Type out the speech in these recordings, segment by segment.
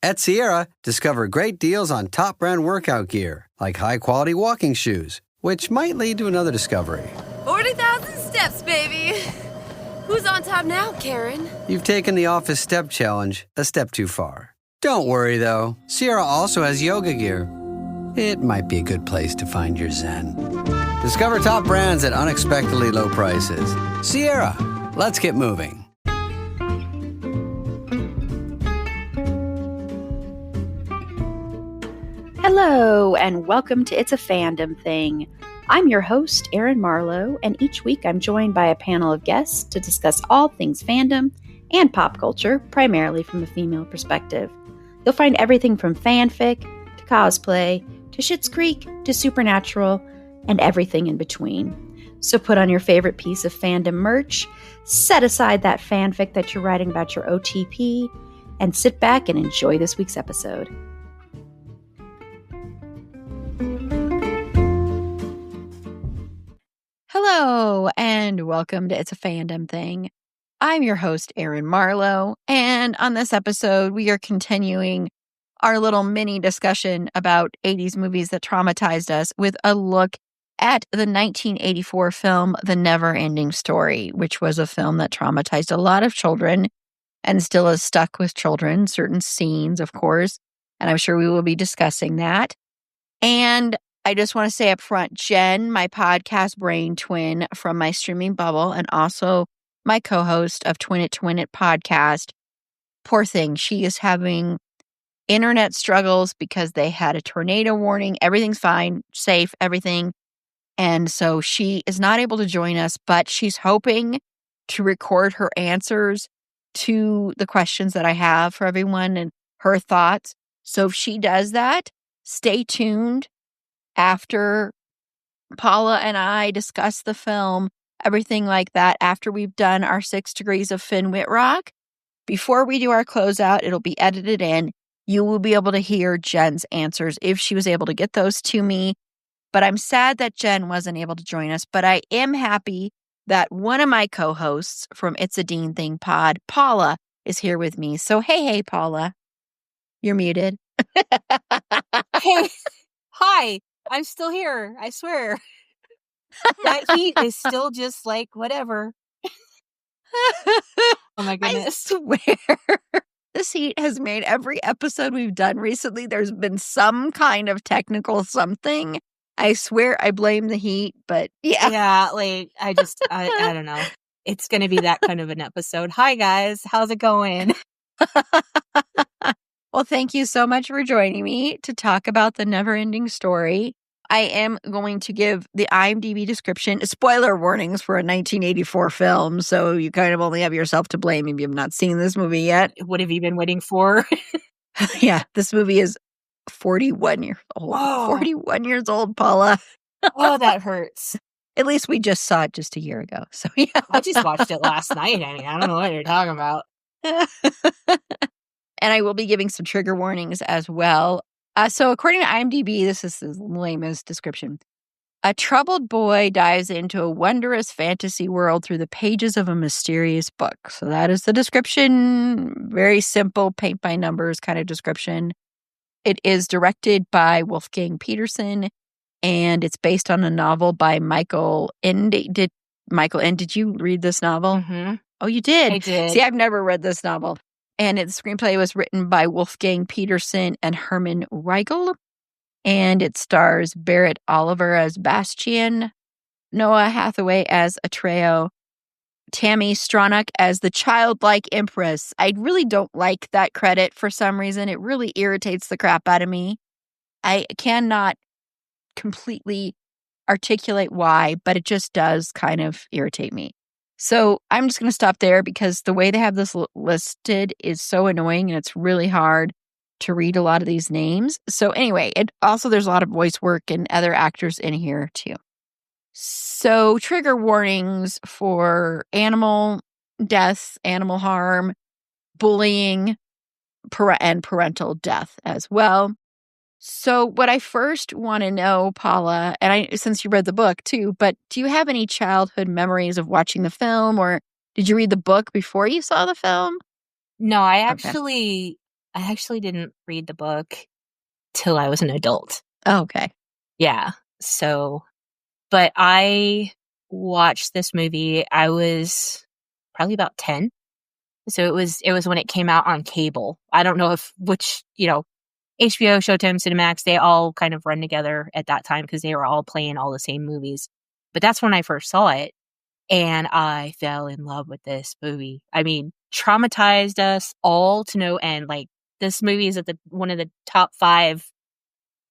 At Sierra, discover great deals on top brand workout gear, like high-quality walking shoes, which might lead to another discovery. 40,000 steps, baby. Who's on top now, Karen? You've taken the office step challenge a step too far. Don't worry, though. Sierra also has yoga gear. It might be a good place to find your zen. Discover top brands at unexpectedly low prices. Sierra, let's get moving. Hello, and welcome to It's a Fandom Thing. I'm your host, Erin Marlowe, and each week I'm joined by a panel of guests to discuss all things fandom and pop culture, primarily from a female perspective. You'll find everything from fanfic, to cosplay, to Schitt's Creek, to Supernatural, and everything in between. So put on your favorite piece of fandom merch, set aside that fanfic that you're writing about your OTP, and sit back and enjoy this week's episode. Hello, and welcome to It's a Fandom Thing. I'm your host, Erin Marlowe, and on this episode, we are continuing our little mini discussion about 80s movies that traumatized us with a look at the 1984 film, The NeverEnding Story, which was a film that traumatized a lot of children and still is stuck with children, certain scenes, of course, and I'm sure we will be discussing that. And I just want to say up front, Jenn, my podcast brain twin from my streaming bubble and also my co-host of Twin It podcast, poor thing, she is having internet struggles because they had a tornado warning. Everything's fine, safe, everything. And so she is not able to join us, but she's hoping to record her answers to the questions that I have for everyone and her thoughts. So if she does that, stay tuned. After Paula and I discuss the film, everything like that, after we've done our 6 Degrees of Finn Whitrock, before we do our closeout, it'll be edited in. You will be able to hear Jenn's answers if she was able to get those to me. But I'm sad that Jenn wasn't able to join us. But I am happy that one of my co-hosts from It's a Dean Thing pod, Paula, is here with me. So hey, Paula. You're muted. Hey, hi. I'm still here. I swear. That heat is still just like whatever. Oh my goodness. I swear. This heat has made every episode we've done recently, there's been some kind of technical something. I swear I blame the heat, but yeah. Yeah, like I don't know. It's going to be that kind of an episode. Hi guys, how's it going? Well, thank you so much for joining me to talk about The NeverEnding Story. I am going to give the IMDb description, spoiler warnings for a 1984 film, so you kind of only have yourself to blame if you have not seen this movie yet. What have you been waiting for? Yeah, this movie is 41 years old. Whoa. 41 years old, Paula. Oh, that hurts. At least we just saw it just a year ago, so yeah. I just watched it last night. I mean, I don't know what you're talking about. And I will be giving some trigger warnings as well. So according to IMDb, this is the lamest description. A troubled boy dives into a wondrous fantasy world through the pages of a mysterious book. So that is the description. Very simple, paint by numbers kind of description. It is directed by Wolfgang Peterson, and it's based on a novel by Michael Ende. Did you read this novel? Mm-hmm. Oh, you did? I did. See, I've never read this novel. And the screenplay was written by Wolfgang Peterson and Herman Riegel. And it stars Barrett Oliver as Bastian, Noah Hathaway as Atreo, Tammy Stronach as the childlike empress. I really don't like that credit for some reason. It really irritates the crap out of me. I cannot completely articulate why, but it just does kind of irritate me. So I'm just going to stop there because the way they have this listed is so annoying and it's really hard to read a lot of these names. So anyway, there's a lot of voice work and other actors in here too. So trigger warnings for animal death, animal harm, bullying, and parental death as well. So what I first want to know, Paula, and since you read the book too, but do you have any childhood memories of watching the film, or did you read the book before you saw the film? No, I actually I actually didn't read the book till I was an adult. Oh, okay. Yeah. So, but I watched this movie. I was probably about 10. So it was when it came out on cable. I don't know which, HBO, Showtime, Cinemax, they all kind of run together at that time because they were all playing all the same movies. But that's when I first saw it. And I fell in love with this movie. I mean, traumatized us all to no end. Like, this movie is at one of the top 5,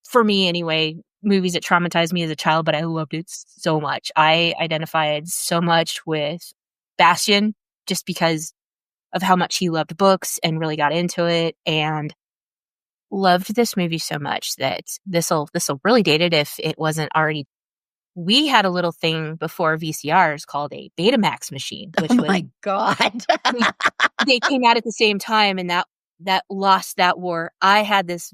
for me anyway, movies that traumatized me as a child, but I loved it so much. I identified so much with Bastian just because of how much he loved books and really got into it, and loved this movie so much that this'll really date it if it wasn't already. We had a little thing before VCRs called a Betamax machine, which Oh my God. they came out at the same time, and that lost that war. I had this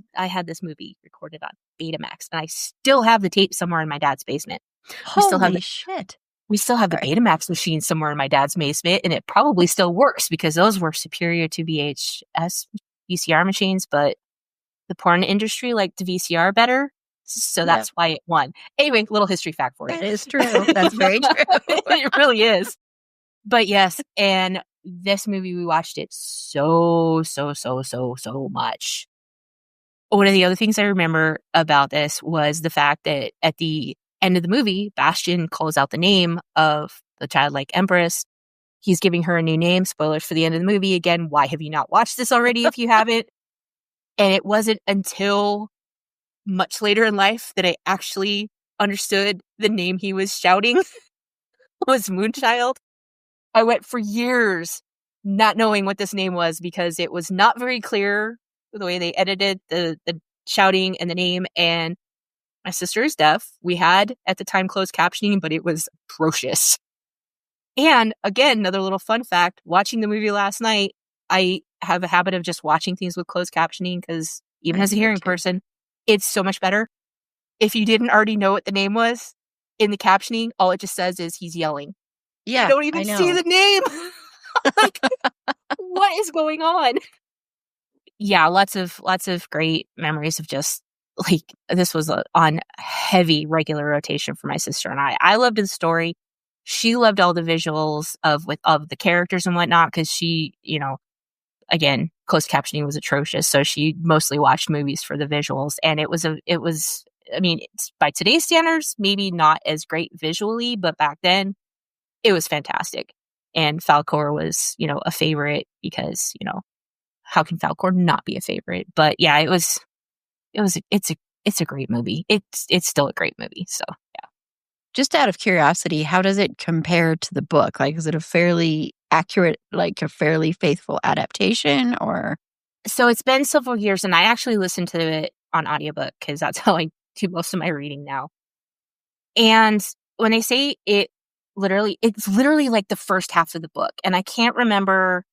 movie recorded on Betamax, and I still have the tape somewhere in my dad's basement. Holy shit. We still have the Sorry. Betamax machine somewhere in my dad's basement, and it probably still works because those were superior to VCR machines, but the porn industry liked the VCR better, so that's why it won. Anyway, little history fact for you. That is true. That's very true. It really is. But yes, and this movie, we watched it so much. One of the other things I remember about this was the fact that at the end of the movie, Bastian calls out the name of the childlike empress. He's giving her a new name. Spoilers for the end of the movie. Again, why have you not watched this already if you haven't? And it wasn't until much later in life that I actually understood the name he was shouting was Moonchild. I went for years not knowing what this name was because it was not very clear the way they edited the shouting and the name. And my sister is deaf. We had at the time closed captioning, but it was atrocious. And again, another little fun fact, watching the movie last night, I have a habit of just watching things with closed captioning because even as a hearing person, it's so much better. If you didn't already know what the name was in the captioning, all it just says is he's yelling. Yeah, I don't even see the name. Like, what is going on? Yeah, lots of great memories of just like this was on heavy regular rotation for my sister and I. I loved the story. She loved all the visuals of the characters and whatnot because she, again, closed captioning was atrocious, so she mostly watched movies for the visuals. And it was I mean, it's, by today's standards, maybe not as great visually, but back then it was fantastic. And Falkor was, a favorite because, how can Falkor not be a favorite? But yeah, it's a great movie. It's still a great movie. So yeah. Just out of curiosity, how does it compare to the book? Like, is it a fairly accurate, like a fairly faithful adaptation, or? So it's been several years, and I actually listened to it on audiobook because that's how I do most of my reading now. And when they say it's literally like the first half of the book. And I can't remember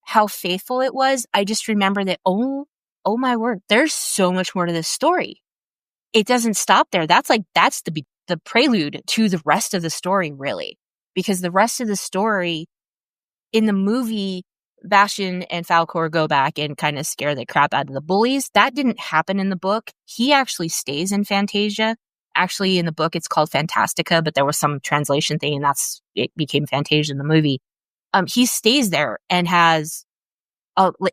how faithful it was. I just remember that, oh my word, there's so much more to this story. It doesn't stop there. That's the prelude to the rest of the story, really. Because the rest of the story in the movie, Bastian and Falkor go back and kind of scare the crap out of the bullies. That didn't happen in the book. He actually stays in Fantasia. Actually, in the book, it's called Fantastica, but there was some translation thing, and it became Fantasia in the movie. He stays there and has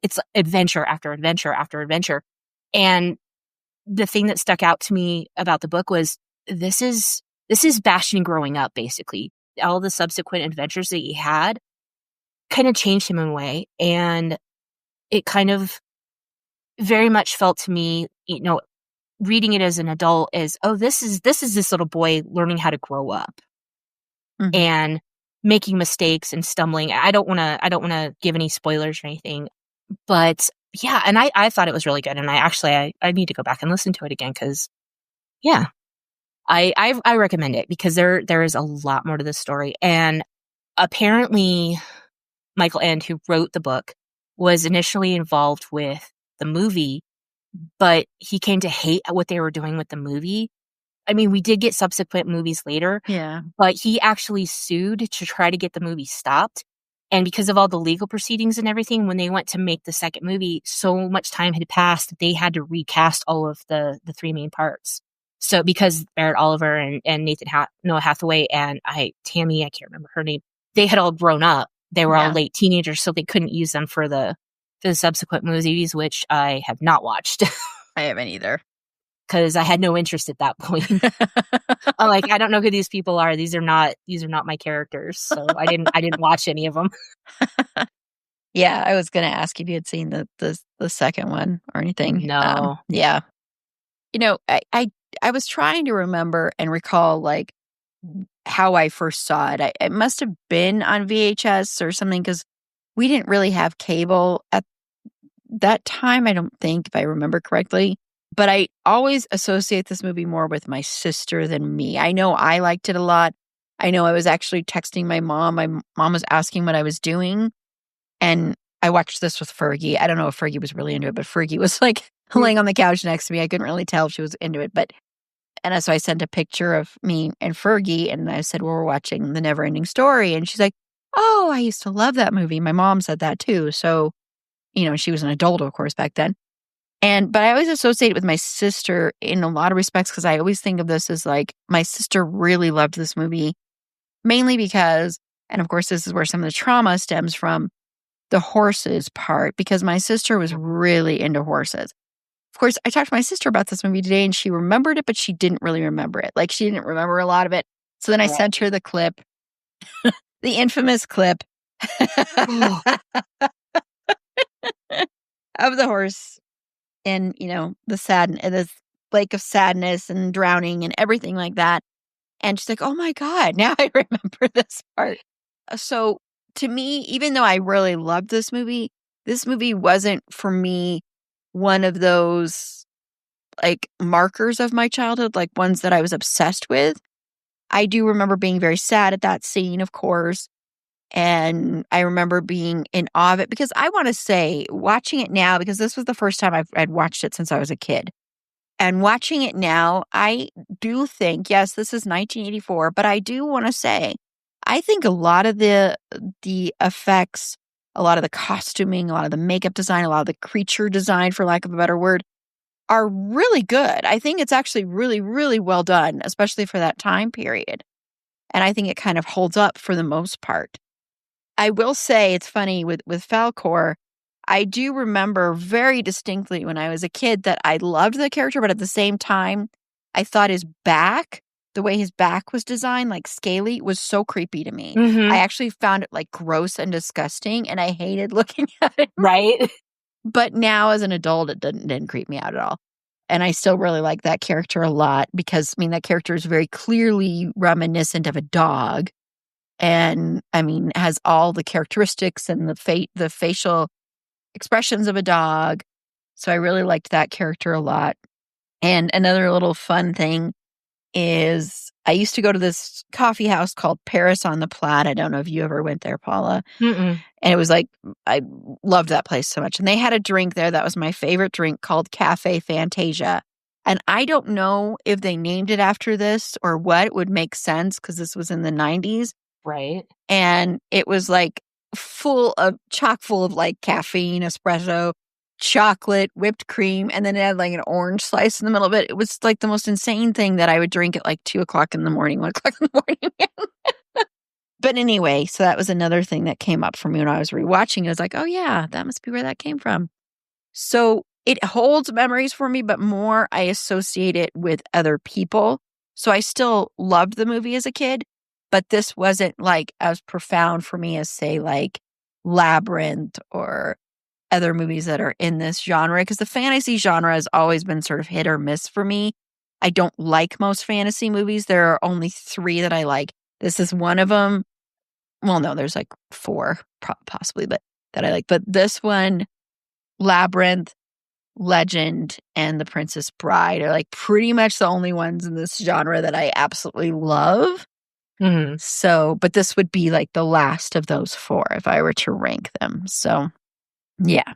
it's adventure after adventure after adventure. And the thing that stuck out to me about the book was this is Bastian growing up, basically. All the subsequent adventures that he had kind of changed him in a way, and it kind of very much felt to me, reading it as an adult is, this is this little boy learning how to grow up and making mistakes and stumbling. I don't want to give any spoilers or anything, but yeah, and I thought it was really good, and I need to go back and listen to it again because yeah, I recommend it because there is a lot more to this story. And apparently Michael End, who wrote the book, was initially involved with the movie, but he came to hate what they were doing with the movie. I mean, we did get subsequent movies later, Yeah. but he actually sued to try to get the movie stopped And because of all the legal proceedings and everything, when they went to make the second movie, so much time had passed that they had to recast all of the three main parts. So because Barrett Oliver and Noah Hathaway and Tammy, I can't remember her name, they had all grown up. They were all late teenagers, so they couldn't use them for the subsequent movies, which I have not watched. I haven't either. Because I had no interest at that point. I'm like, I don't know who these people are. These are not my characters. So I didn't watch any of them. Yeah, I was going to ask if you had seen the second one or anything. No. Yeah. You know, I was trying to remember and recall like how I first saw it. It must have been on VHS or something because we didn't really have cable at that time, I don't think, if I remember correctly. But I always associate this movie more with my sister than me. I know I liked it a lot. I know I was actually texting my mom. My mom was asking what I was doing. And I watched this with Fergie. I don't know if Fergie was really into it, but Fergie was like laying on the couch next to me. I couldn't really tell if she was into it. And so I sent a picture of me and Fergie. And I said, well, we're watching The NeverEnding Story. And she's like, oh, I used to love that movie. My mom said that too. So, she was an adult, of course, back then. But I always associate it with my sister in a lot of respects because I always think of this as like my sister really loved this movie, mainly because, and of course, this is where some of the trauma stems from, the horses part, because my sister was really into horses. Of course, I talked to my sister about this movie today and she remembered it, but she didn't really remember it. Like she didn't remember a lot of it. So then I sent her the clip, the infamous clip of the horse. And, this lake of sadness and drowning and everything like that. And she's like, oh my God, now I remember this part. So to me, even though I really loved this movie wasn't for me one of those like markers of my childhood, like ones that I was obsessed with. I do remember being very sad at that scene, of course. And I remember being in awe of it because I want to say, watching it now, because this was the first time I'd watched it since I was a kid. And watching it now, I do think, yes, this is 1984, but I do want to say, I think a lot of the effects, a lot of the costuming, a lot of the makeup design, a lot of the creature design, for lack of a better word, are really good. I think it's actually really, really well done, especially for that time period. And I think it kind of holds up for the most part. I will say it's funny with Falkor, I do remember very distinctly when I was a kid that I loved the character, but at the same time, I thought his back, the way his back was designed, like scaly, was so creepy to me. Mm-hmm. I actually found it like gross and disgusting, and I hated looking at it. Right? But now as an adult, it didn't creep me out at all. And I still really like that character a lot because, that character is very clearly reminiscent of a dog. And has all the characteristics and the facial expressions of a dog. So I really liked that character a lot. And another little fun thing is I used to go to this coffee house called Paris on the Platte. I don't know if you ever went there, Paula. Mm-mm. And it was like, I loved that place so much. And they had a drink there that was my favorite drink called Cafe Fantasia. And I don't know if they named it after this or what. It would make sense because this was in the 90s. Right. And it was like chock full of like caffeine, espresso, chocolate, whipped cream, and then it had like an orange slice in the middle of it. It was like the most insane thing that I would drink at like 2:00 in the morning, 1:00 in the morning. But anyway, so that was another thing that came up for me when I was rewatching. I was like, oh yeah, that must be where that came from. So it holds memories for me, but more I associate it with other people. So I still loved the movie as a kid, but this wasn't like as profound for me as, say, like Labyrinth or other movies that are in this genre. Because the fantasy genre has always been sort of hit or miss for me. I don't like most fantasy movies. There are only 3 that I like. This is one of them. Well, no, there's like 4 possibly, but that I like. But this one, Labyrinth, Legend, and The Princess Bride are like pretty much the only ones in this genre that I absolutely love. Mm-hmm. So, but this would be like the last of those 4 if I were to rank them. So, yeah.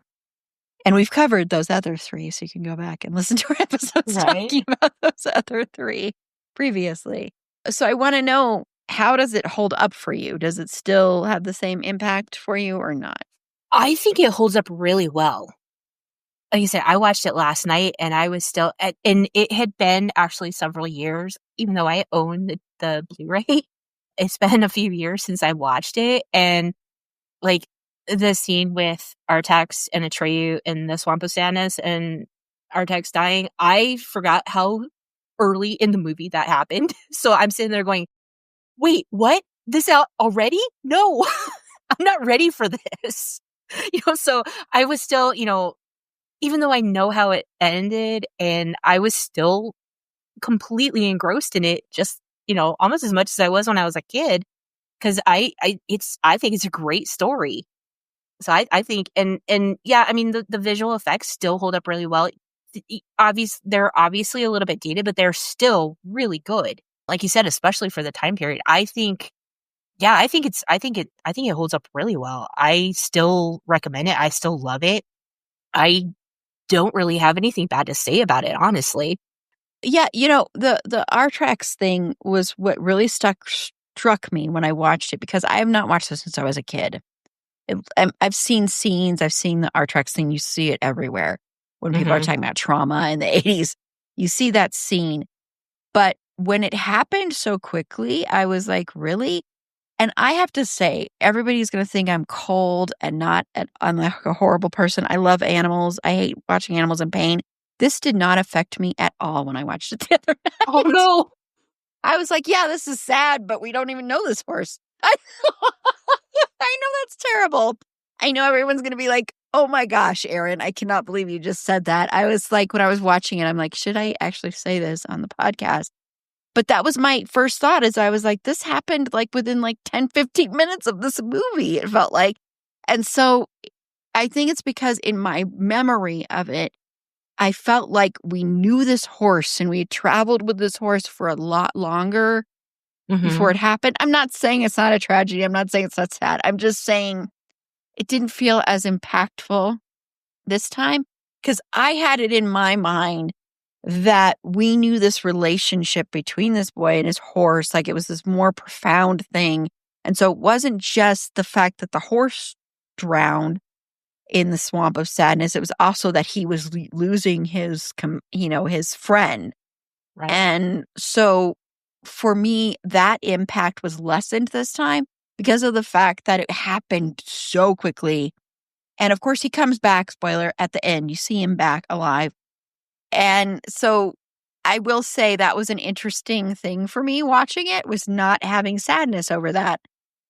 And we've covered those other 3, so you can go back and listen to our episodes talking about those other 3 previously. So I want to know, how does it hold up for you? Does it still have the same impact for you or not? I think it holds up really well. Like I said, I watched it last night and I was still and it had been actually several years, even though I own the Blu-ray. It's been a few years since I watched it. And like the scene with Artax and Atreyu in the Swamp of Sadness and Artax dying, I forgot how early in the movie that happened. So I'm sitting there going, wait, what? This out already? No, I'm not ready for this. So I was still, even though I know how it ended and I was still completely engrossed in it, just, almost as much as I was when I was a kid. Cause I think it's a great story. So I think, and yeah, I mean, the visual effects still hold up really well. They're obviously a little bit dated, but they're still really good. Like you said, especially for the time period, I think it holds up really well. I still recommend it. I still love it. I don't really have anything bad to say about it, honestly. Yeah, the Artrax thing was what really struck me when I watched it, because I have not watched this since I was a kid. I've seen scenes, I've seen the Artrax thing. You see it everywhere when people are talking about trauma in the 80s. You see that scene. But when it happened so quickly, I was like, really? And I have to say, everybody's going to think I'm cold and I'm like a horrible person. I love animals. I hate watching animals in pain. This did not affect me at all when I watched it the other night. Oh, no. I was like, yeah, this is sad, but we don't even know this horse. I know that's terrible. I know everyone's going to be like, oh my gosh, Erin, I cannot believe you just said that. I was like, when I was watching it, I'm like, should I actually say this on the podcast? But that was my first thought, is I was like, this happened like within like 10, 15 minutes of this movie, it felt like. And so I think it's because in my memory of it, I felt like we knew this horse and we had traveled with this horse for a lot longer before it happened. I'm not saying it's not a tragedy. I'm not saying it's not sad. I'm just saying it didn't feel as impactful this time, because I had it in my mind that we knew this relationship between this boy and his horse, like it was this more profound thing. And so it wasn't just the fact that the horse drowned in the Swamp of Sadness. It was also that he was losing his friend. Right. And so for me, that impact was lessened this time because of the fact that it happened so quickly. And of course, he comes back, spoiler, at the end. You see him back alive. And so I will say that was an interesting thing for me watching it, was not having sadness over that.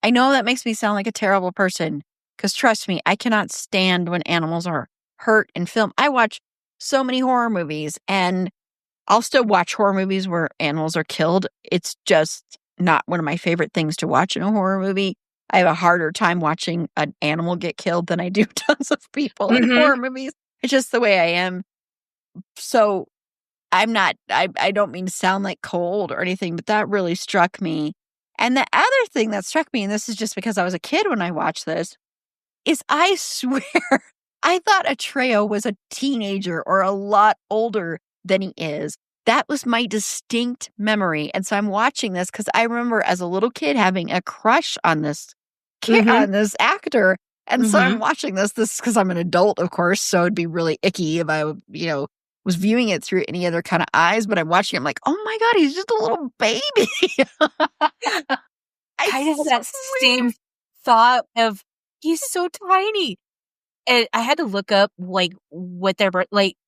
I know that makes me sound like a terrible person, because trust me, I cannot stand when animals are hurt in film. I watch so many horror movies, and I'll still watch horror movies where animals are killed. It's just not one of my favorite things to watch in a horror movie. I have a harder time watching an animal get killed than I do tons of people in horror movies. It's just the way I am. So I don't mean to sound like cold or anything, but that really struck me. And the other thing that struck me, and this is just because I was a kid when I watched this, is I swear I thought Atreyu was a teenager or a lot older than he is. That was my distinct memory. And so I'm watching this because I remember as a little kid having a crush on this on this actor. And so I'm watching this because I'm an adult, of course. So it'd be really icky if I, was viewing it through any other kind of eyes. But I'm watching it, I'm like, oh my God, he's just a little baby. I had that same thought of, he's so tiny. And I had to look up like what their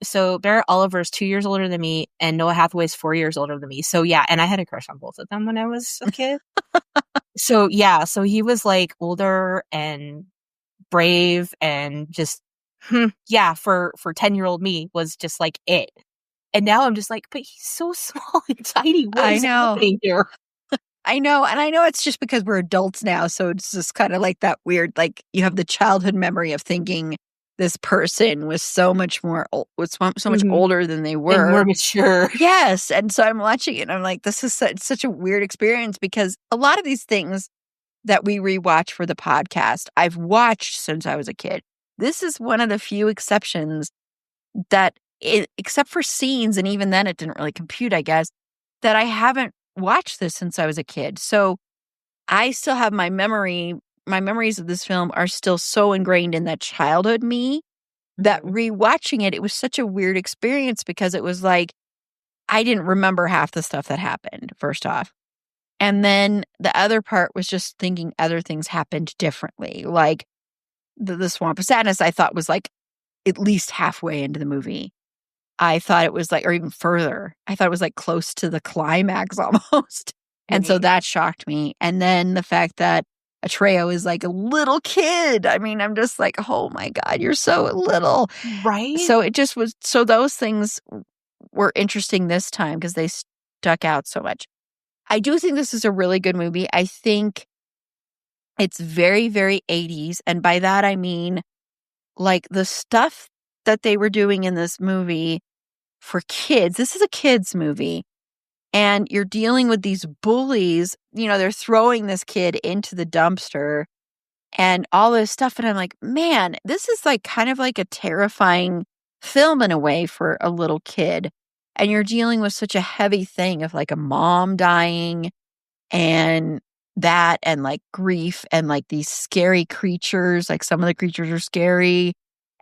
so Barrett Oliver is 2 years older than me and Noah Hathaway is 4 years older than me. So yeah, and I had a crush on both of them when I was a kid. So yeah, so he was like older and brave and just yeah, for 10-year-old me was just like it. And now I'm just like, but he's so small and tiny. What is happening here? I know. And I know it's just because we're adults now. So it's just kind of like that weird, like you have the childhood memory of thinking this person was so much older than they were. And more mature. Yes. And so I'm watching it and I'm like, this is such a weird experience, because a lot of these things that we rewatch for the podcast, I've watched since I was a kid. This is one of the few exceptions that, except for scenes, and even then it didn't really compute, I guess, that I haven't watched this since I was a kid. So I still have my memories of this film are still so ingrained in that childhood me that rewatching it was such a weird experience because it was like, I didn't remember half the stuff that happened, first off. And then the other part was just thinking other things happened differently. Like the Swamp of Sadness, I thought was like at least halfway into the movie. I thought it was like, or even further. I thought it was like close to the climax almost. And so that shocked me. And then the fact that Atreyu is like a little kid. I mean, I'm just like, oh my God, you're so little. Right? So it just was, so those things were interesting this time because they stuck out so much. I do think this is a really good movie. I think it's very, very 80s. And by that, I mean, like the stuff that they were doing in this movie for kids. This is a kids movie. And you're dealing with these bullies. You know, they're throwing this kid into the dumpster and all this stuff. And I'm like, man, this is like kind of like a terrifying film in a way for a little kid. And you're dealing with such a heavy thing of like a mom dying and that and like grief and like these scary creatures. Like some of the creatures are scary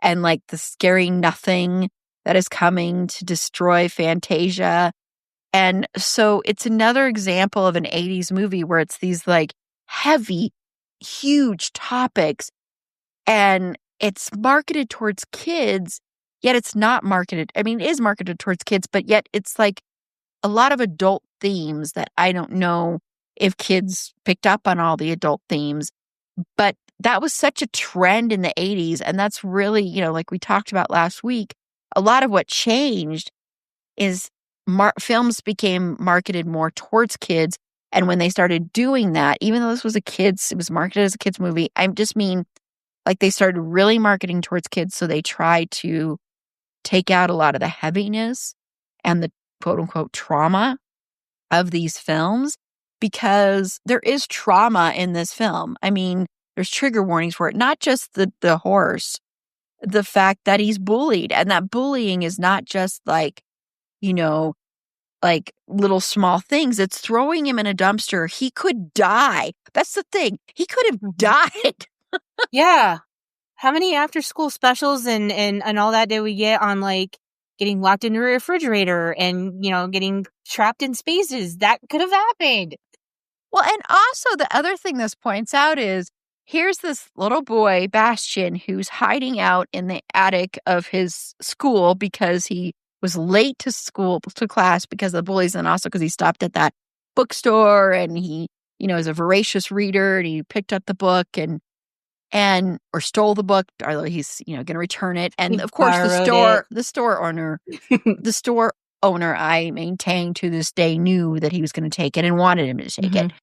and like the scary nothing that is coming to destroy Fantasia. And so it's another example of an 80s movie where it's these like heavy, huge topics and it's marketed towards kids, yet it's not marketed. I mean, it is marketed towards kids, but yet it's like a lot of adult themes that I don't know if kids picked up on all the adult themes. But that was such a trend in the 80s. And that's really, you know, like we talked about last week, a lot of what changed is films became marketed more towards kids. And when they started doing that, even though this was it was marketed as a kids movie, I just mean like they started really marketing towards kids. So they tried to take out a lot of the heaviness and the quote unquote trauma of these films because there is trauma in this film. I mean, there's trigger warnings for it, not just the horse, the fact that he's bullied and that bullying is not just like, you know, like little small things. It's throwing him in a dumpster. He could die. That's the thing. He could have died. Yeah. How many after school specials and all that did we get on like getting locked in a refrigerator and, you know, getting trapped in spaces? That could have happened. Well, and also the other thing this points out is here's this little boy, Bastian, who's hiding out in the attic of his school because he was late to class because of the bullies and also because he stopped at that bookstore and he, you know, is a voracious reader and he picked up the book and or stole the book, or he's, you know, going to return it. And of course the store owner I maintain to this day knew that he was going to take it and wanted him to take it.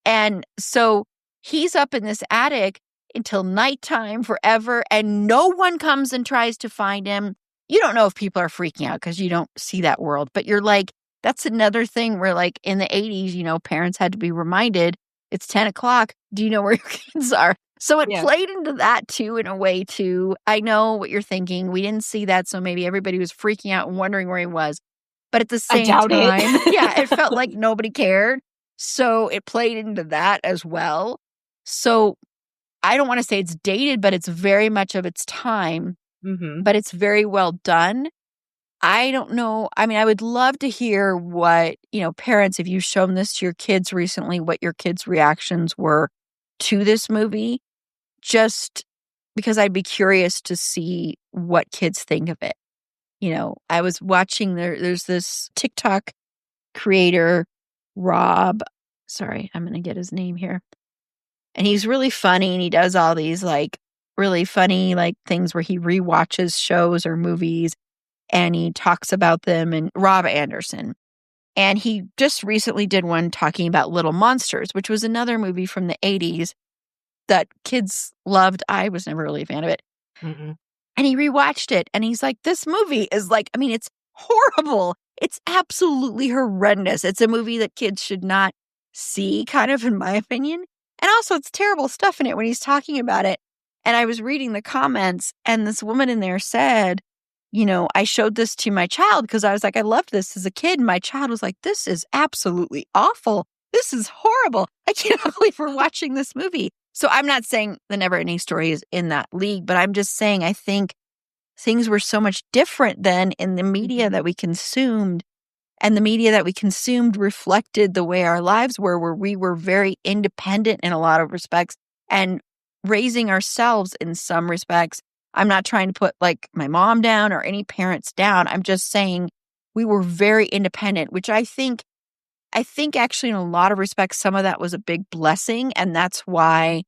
And so he's up in this attic until nighttime forever and no one comes and tries to find him. You don't know if people are freaking out because you don't see that world, but you're like, that's another thing where like in the 80s, you know, parents had to be reminded it's 10 o'clock. Do you know where your kids are? So it played into that too, in a way too. I know what you're thinking. We didn't see that. So maybe everybody was freaking out and wondering where he was. But at the same time, it felt like nobody cared. So it played into that as well. So I don't want to say it's dated, but it's very much of its time. But it's very well done. I don't know. I mean, I would love to hear what, you know, parents, if you've shown this to your kids recently, what your kids' reactions were to this movie, just because I'd be curious to see what kids think of it. You know, I was watching there's this TikTok creator, Rob. Sorry, I'm going to get his name here. And he's really funny and he does all these like really funny like things where he rewatches shows or movies and he talks about them, and Rob Anderson. And he just recently did one talking about Little Monsters, which was another movie from the 80s that kids loved. I was never really a fan of it. And he rewatched it and he's like, this movie is like, I mean, it's horrible. It's absolutely horrendous. It's a movie that kids should not see, kind of, in my opinion. And also it's terrible stuff in it when he's talking about it. And I was reading the comments and this woman in there said, you know, I showed this to my child because I was like, I loved this as a kid. And my child was like, this is absolutely awful. this is horrible. I cannot believe we're watching this movie. So I'm not saying the NeverEnding Story is in that league, but I'm just saying I think things were so much different then in the media that we consumed. And the media that we consumed reflected the way our lives were, where we were very independent in a lot of respects and raising ourselves in some respects. I'm not trying to put like my mom down or any parents down. I'm just saying we were very independent, which I think actually in a lot of respects, some of that was a big blessing. And that's why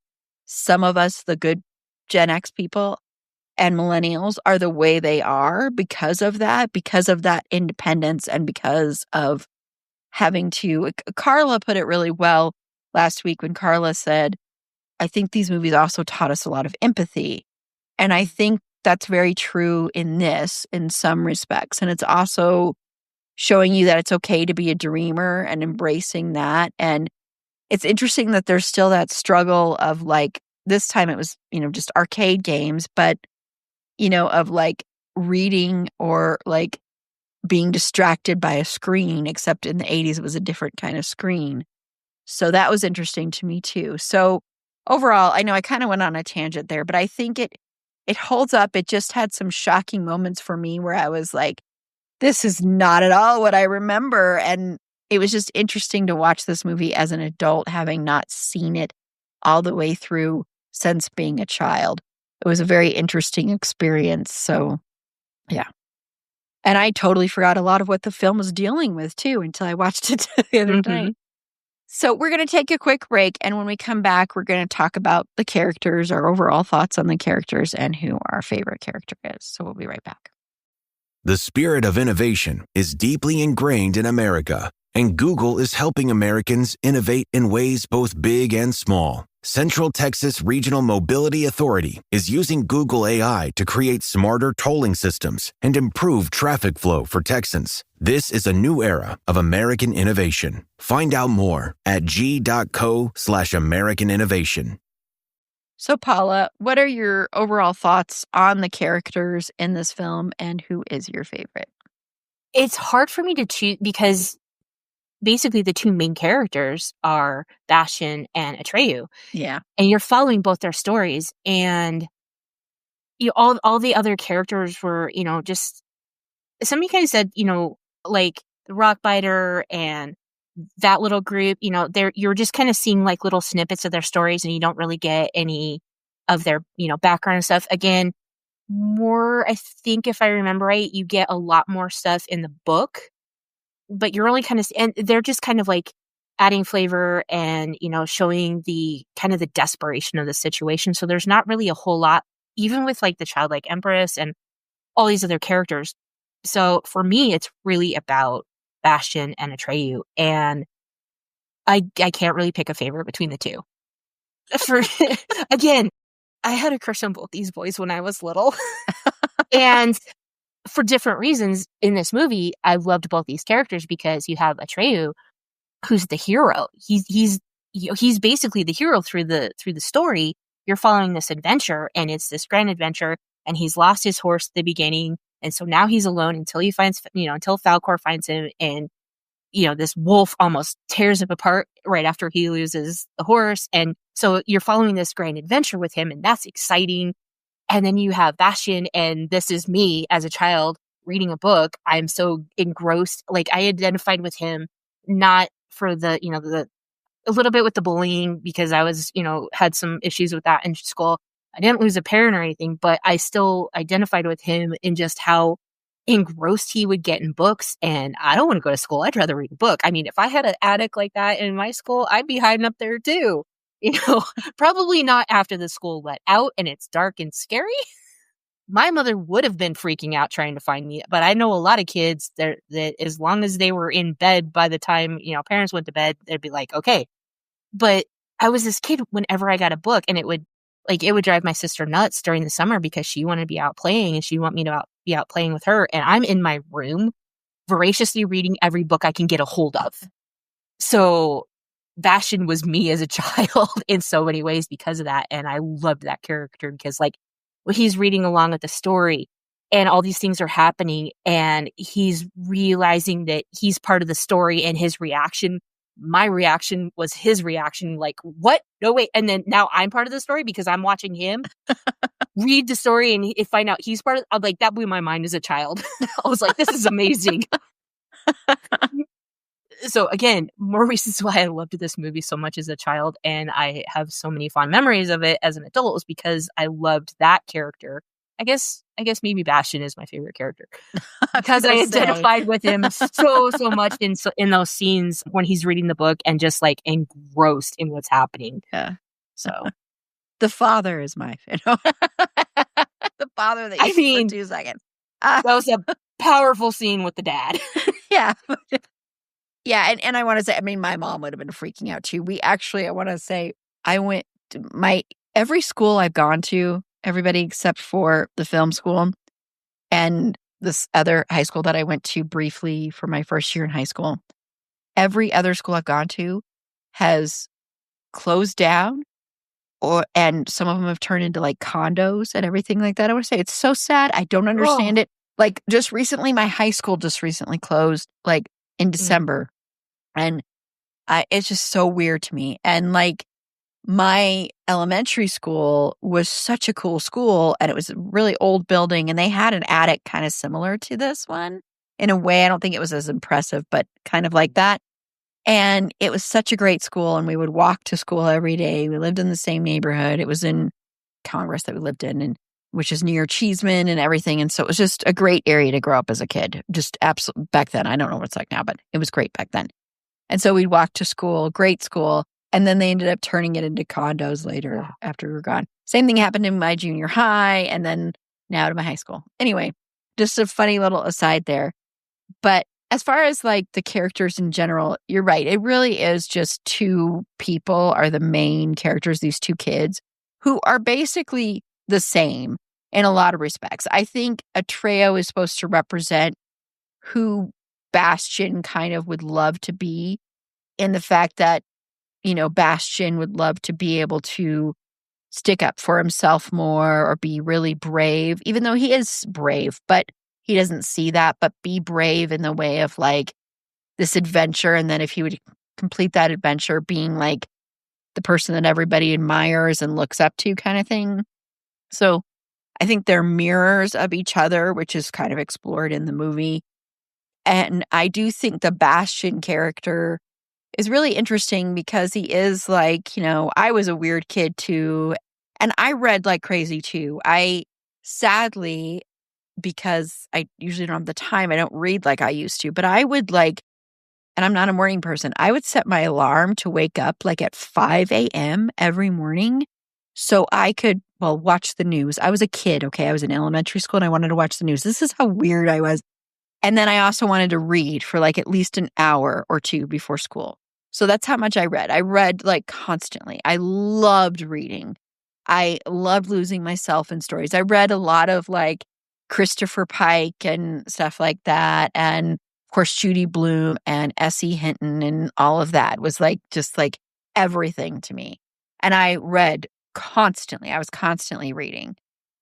some of us, the good Gen X people and millennials, are the way they are because of that independence and because of having to. Carla put it really well last week when Carla said, I think these movies also taught us a lot of empathy. And I think that's very true in this, in some respects. And it's also showing you that it's okay to be a dreamer and embracing that. And it's interesting that there's still that struggle of like, this time it was, just arcade games, but, of like reading or like being distracted by a screen, except in the 80s, it was a different kind of screen. So that was interesting to me too. So overall, I know I kind of went on a tangent there, but I think it holds up. It just had some shocking moments for me where I was like, this is not at all what I remember. And it was just interesting to watch this movie as an adult, having not seen it all the way through since being a child. It was a very interesting experience. So, yeah. And I totally forgot a lot of what the film was dealing with, too, until I watched it the other night. So we're going to take a quick break. And when we come back, we're going to talk about the characters, our overall thoughts on the characters, and who our favorite character is. So we'll be right back. The spirit of innovation is deeply ingrained in America, and Google is helping Americans innovate in ways both big and small. Central Texas Regional Mobility Authority is using Google AI to create smarter tolling systems and improve traffic flow for Texans. This is a new era of American innovation. Find out more at g.co/American Innovation. So, Paula, what are your overall thoughts on the characters in this film, and who is your favorite? It's hard for me to choose because basically the two main characters are Bastian and Atreyu. Yeah. And you're following both their stories, and all the other characters were, just somebody kind of said, like the Rockbiter and that little group, you're just kind of seeing like little snippets of their stories, and you don't really get any of their, background and stuff. Again, more, I think if I remember right, you get a lot more stuff in the book, but you're only kind of, and they're just kind of like adding flavor and, showing the kind of the desperation of the situation. So there's not really a whole lot, even with like the childlike empress and all these other characters. So for me, it's really about Bastian and Atreyu, and I can't really pick a favorite between the two. Again, I had a crush on both these boys when I was little, and for different reasons in this movie, I loved both these characters because you have Atreyu, who's the hero. He's basically the hero through the story. You're following this adventure, and it's this grand adventure, and he's lost his horse at the beginning. And so now he's alone until he finds, until Falkor finds him, and, this wolf almost tears him apart right after he loses the horse. And so you're following this grand adventure with him, and that's exciting. And then you have Bastian, and this is me as a child reading a book. I'm so engrossed. Like, I identified with him, not for the, a little bit with the bullying, because I was, had some issues with that in school. I didn't lose a parent or anything, but I still identified with him in just how engrossed he would get in books. And I don't want to go to school. I'd rather read a book. I mean, if I had an attic like that in my school, I'd be hiding up there too. Probably not after the school let out and it's dark and scary. My mother would have been freaking out trying to find me. But I know a lot of kids that as long as they were in bed by the time, parents went to bed, they'd be like, okay. But I was this kid whenever I got a book, and it would drive my sister nuts during the summer because she wanted to be out playing and she wanted me to be out playing with her. And I'm in my room voraciously reading every book I can get a hold of. So Bastian was me as a child in so many ways because of that. And I loved that character because when he's reading along with the story and all these things are happening and he's realizing that he's part of the story, and his reaction my reaction was his reaction, like, what? No, wait. And then now I'm part of the story because I'm watching him read the story and find out he's part of I'm like, that blew my mind as a child. I was like, this is amazing. So again, more reasons why I loved this movie so much as a child, and I have so many fond memories of it as an adult, was because I loved that character. I guess maybe Bastion is my favorite character because I identified with him so much in those scenes when he's reading the book and just like engrossed in what's happening. Yeah. So the father is my the father that you for 2 seconds. That was a powerful scene with the dad. Yeah. Yeah, and I want to say, I mean, my mom would have been freaking out too. We actually, I want to say, I went to every school I've gone to, everybody except for the film school and this other high school that I went to briefly for my first year in high school. Every other school I've gone to has closed down, and some of them have turned into like condos and everything like that. I want to say it's so sad. I don't understand it. Like just recently, my high school just recently closed, like in December. And it's just so weird to me. And like my elementary school was such a cool school, and it was a really old building, and they had an attic kind of similar to this one in a way. I don't think it was as impressive, but kind of like that. And it was such a great school, and we would walk to school every day. We lived in the same neighborhood. It was in Congress that we lived in, and which is near Cheeseman and everything. And so it was just a great area to grow up as a kid. Just absolutely back then. I don't know what it's like now, but it was great back then. And so we'd walk to school, great school. And then they ended up turning it into condos later after we were gone. Same thing happened in my junior high and then now to my high school. Anyway, just a funny little aside there. But as far as like the characters in general, you're right. It really is just 2 people are the main characters, these 2 kids who are basically the same in a lot of respects. I think Atreyu is supposed to represent who Bastion kind of would love to be, in the fact that, you know, Bastion would love to be able to stick up for himself more or be really brave, even though he is brave, but he doesn't see that, but be brave in the way of like this adventure. And then if he would complete that adventure, being like the person that everybody admires and looks up to kind of thing. So I think they're mirrors of each other, which is kind of explored in the movie. And I do think the Bastion character is really interesting because he is like, you know, I was a weird kid too. And I read like crazy too. I sadly, because I usually don't have the time, I don't read like I used to, but I would like, and I'm not a morning person, I would set my alarm to wake up like at 5 a.m. every morning so I could, watch the news. I was a kid, okay? I was in elementary school and I wanted to watch the news. This is how weird I was. And then I also wanted to read for like at least an hour or 2 before school. So that's how much I read. I read like constantly. I loved reading. I loved losing myself in stories. I read a lot of like Christopher Pike and stuff like that. And of course, Judy Blume and S.E. Hinton and all of that was like just like everything to me. And I read constantly. I was constantly reading.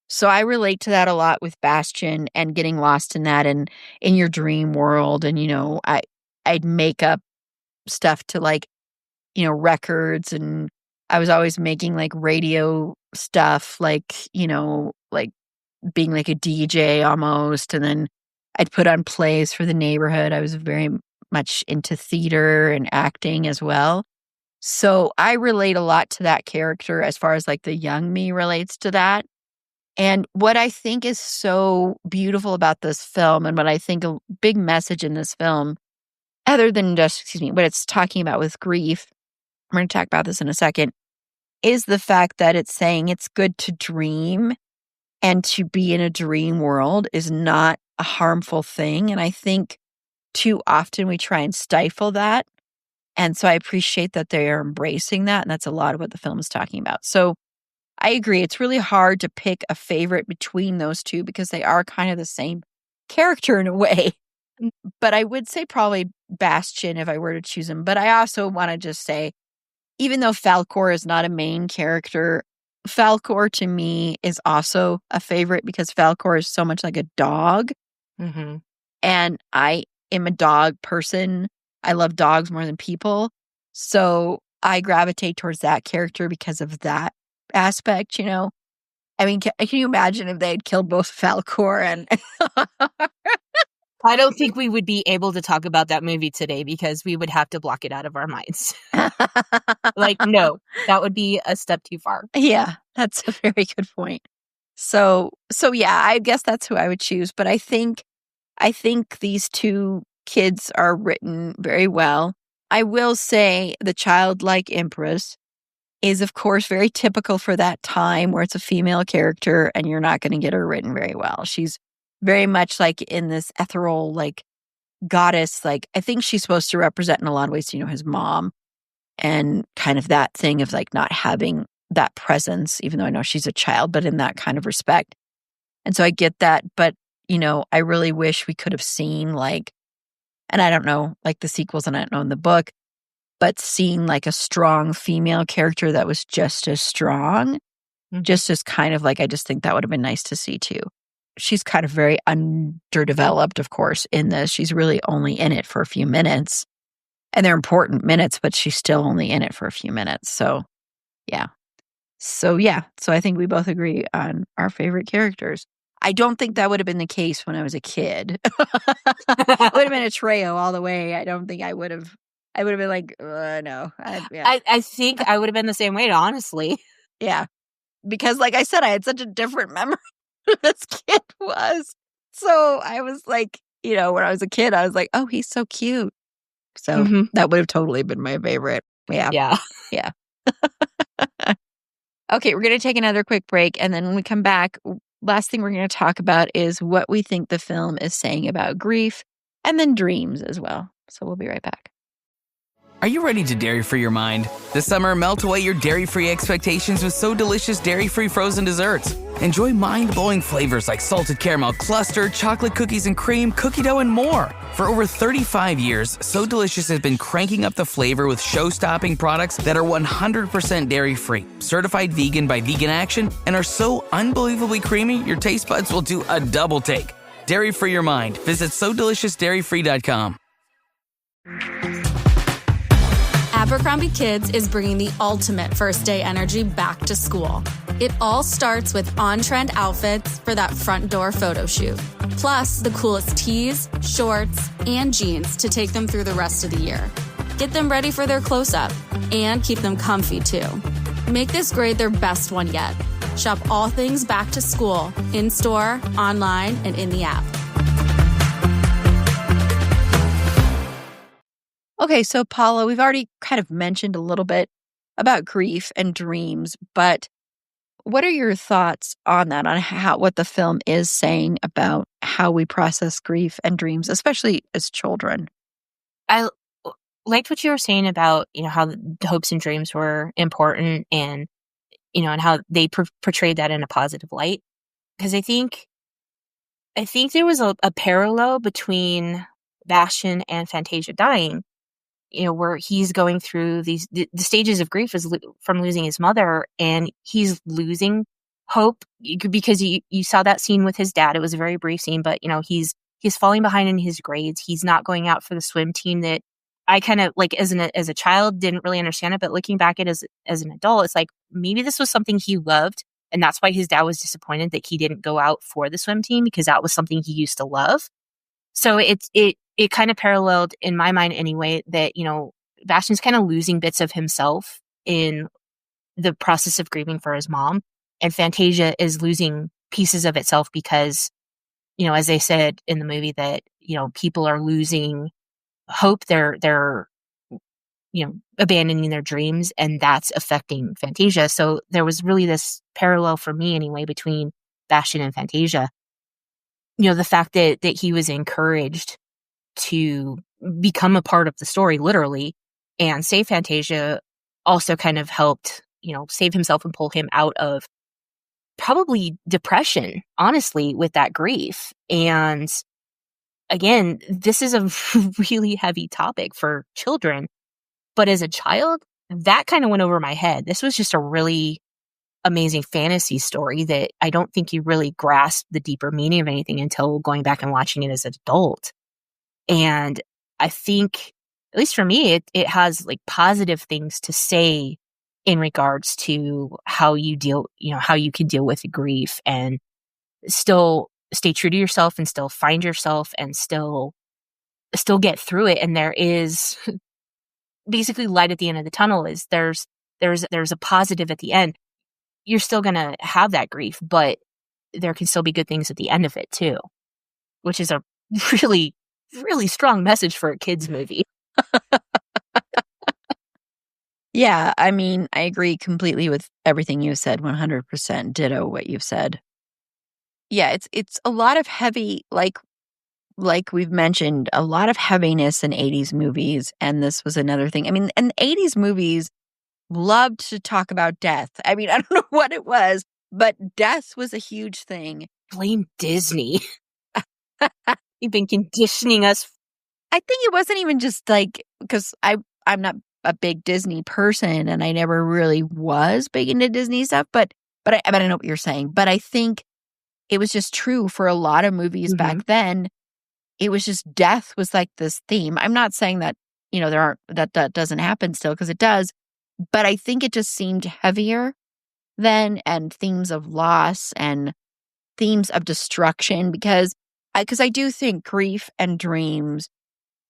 So I relate to that a lot with Bastion and getting lost in that and in your dream world. And, you know, I'd make up stuff to like, you know, records, and I was always making like radio stuff, like, you know, like being like a DJ almost. And then I'd put on plays for the neighborhood. I was very much into theater and acting as well. So I relate a lot to that character as far as like the young me relates to that. And what I think is so beautiful about this film, and what I think a big message in this film, other than just, what it's talking about with grief, we're going to talk about this in a second, is the fact that it's saying it's good to dream, and to be in a dream world is not a harmful thing. And I think too often we try and stifle that. And so I appreciate that they are embracing that. And that's a lot of what the film is talking about. So I agree. It's really hard to pick a favorite between those 2 because they are kind of the same character in a way. But I would say probably Bastion if I were to choose him. But I also want to just say, even though Falkor is not a main character, Falkor to me is also a favorite because Falkor is so much like a dog. Mm-hmm. And I am a dog person. I love dogs more than people. So I gravitate towards that character because of that aspect, you know? I mean, can you imagine if they had killed both Falcor and... I don't think we would be able to talk about that movie today because we would have to block it out of our minds. Like, no, that would be a step too far. Yeah, that's a very good point. So yeah, I guess that's who I would choose. But I think these two kids are written very well. I will say the childlike empress is, of course, very typical for that time where it's a female character and you're not going to get her written very well. She's very much like in this ethereal, like goddess. Like, I think she's supposed to represent in a lot of ways, you know, his mom and kind of that thing of like not having that presence, even though I know she's a child, but in that kind of respect. And so I get that. But, you know, I really wish we could have seen like, and I don't know, like the sequels and I don't know in the book, but seeing like a strong female character that was just as strong, just as kind of like, I just think that would have been nice to see too. She's kind of very underdeveloped, of course, in this. She's really only in it for a few minutes. And they're important minutes, but she's still only in it for a few minutes. So, yeah. So I think we both agree on our favorite characters. I don't think that would have been the case when I was a kid. It would have been a trio all the way. I don't think I would have been like, no. I think I would have been the same way, honestly. Yeah. Because like I said, I had such a different memory this kid was. So I was like, you know, when I was a kid, I was like, oh, he's so cute. So that would have totally been my favorite. Yeah. Yeah. Okay, we're going to take another quick break. And then when we come back, last thing we're going to talk about is what we think the film is saying about grief and then dreams as well. So we'll be right back. Are you ready to dairy-free your mind? This summer, melt away your dairy-free expectations with So Delicious dairy-free frozen desserts. Enjoy mind-blowing flavors like salted caramel cluster, chocolate cookies and cream, cookie dough, and more. For over 35 years, So Delicious has been cranking up the flavor with show-stopping products that are 100% dairy-free, certified vegan by Vegan Action, and are so unbelievably creamy, your taste buds will do a double take. Dairy-free your mind. Visit SoDeliciousDairyFree.com. Abercrombie Kids is bringing the ultimate first day energy back to school. It all starts with on-trend outfits for that front door photo shoot. Plus, the coolest tees, shorts, and jeans to take them through the rest of the year. Get them ready for their close-up and keep them comfy too. Make this grade their best one yet. Shop all things back to school, in-store, online, and in the app. Okay, so Paula, we've already kind of mentioned a little bit about grief and dreams, but what are your thoughts on that, on what the film is saying about how we process grief and dreams, especially as children? I liked what you were saying about, you know, how the hopes and dreams were important and, you know, and how they portrayed that in a positive light. Because I think there was a parallel between Bastian and Fantasia dying. You know, where he's going through the stages of grief is from losing his mother, and he's losing hope because you saw that scene with his dad. It was a very brief scene, but you know, he's falling behind in his grades. He's not going out for the swim team that I kind of like as a child didn't really understand it, but looking back at it as an adult, it's like maybe this was something he loved, and that's why his dad was disappointed that he didn't go out for the swim team because that was something he used to love. So it kind of paralleled in my mind anyway that, you know, Bastian's kind of losing bits of himself in the process of grieving for his mom, and Fantasia is losing pieces of itself because, you know, as they said in the movie that, you know, people are losing hope, they're you know, abandoning their dreams, and that's affecting Fantasia. So there was really this parallel for me anyway between Bastian and Fantasia. You know, the fact that he was encouraged to become a part of the story, literally, and save Fantasia also kind of helped, you know, save himself and pull him out of probably depression, honestly, with that grief. And again, this is a really heavy topic for children. But as a child, that kind of went over my head. This was just a really amazing fantasy story that I don't think you really grasp the deeper meaning of anything until going back and watching it as an adult. And I think at least for me, it has like positive things to say in regards to how you deal, how you can deal with grief and still stay true to yourself and still find yourself and still get through it. And there is basically light at the end of the tunnel. Is there's a positive at the end. You're still going to have that grief, but there can still be good things at the end of it too, which is a really, really strong message for a kids movie. Yeah, I mean, I agree completely with everything you said, 100% ditto what you've said. Yeah, it's a lot of heavy, like we've mentioned, a lot of heaviness in 80s movies, and this was another thing. I mean, and 80s movies loved to talk about death. I mean, I don't know what it was, but death was a huge thing. Blame Disney. You've been conditioning us. I think it wasn't even just like, because I'm not a big Disney person, and I never really was big into Disney stuff, but I know what you're saying. But I think it was just true for a lot of movies back then. It was just death was like this theme. I'm not saying that, that doesn't happen still, because it does, but I think it just seemed heavier then, and themes of loss and themes of destruction, because I do think grief and dreams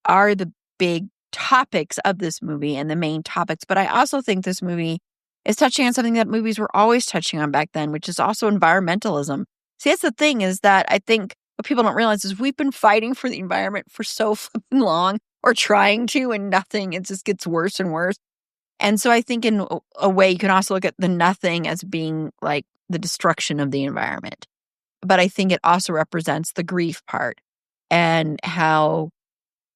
are the big topics of this movie and the main topics. But I also think this movie is touching on something that movies were always touching on back then, which is also environmentalism. See, that's the thing, is that I think what people don't realize is we've been fighting for the environment for so flipping long, or trying to, and nothing. It just gets worse and worse. And so I think in a way you can also look at the nothing as being like the destruction of the environment. But I think it also represents the grief part, and how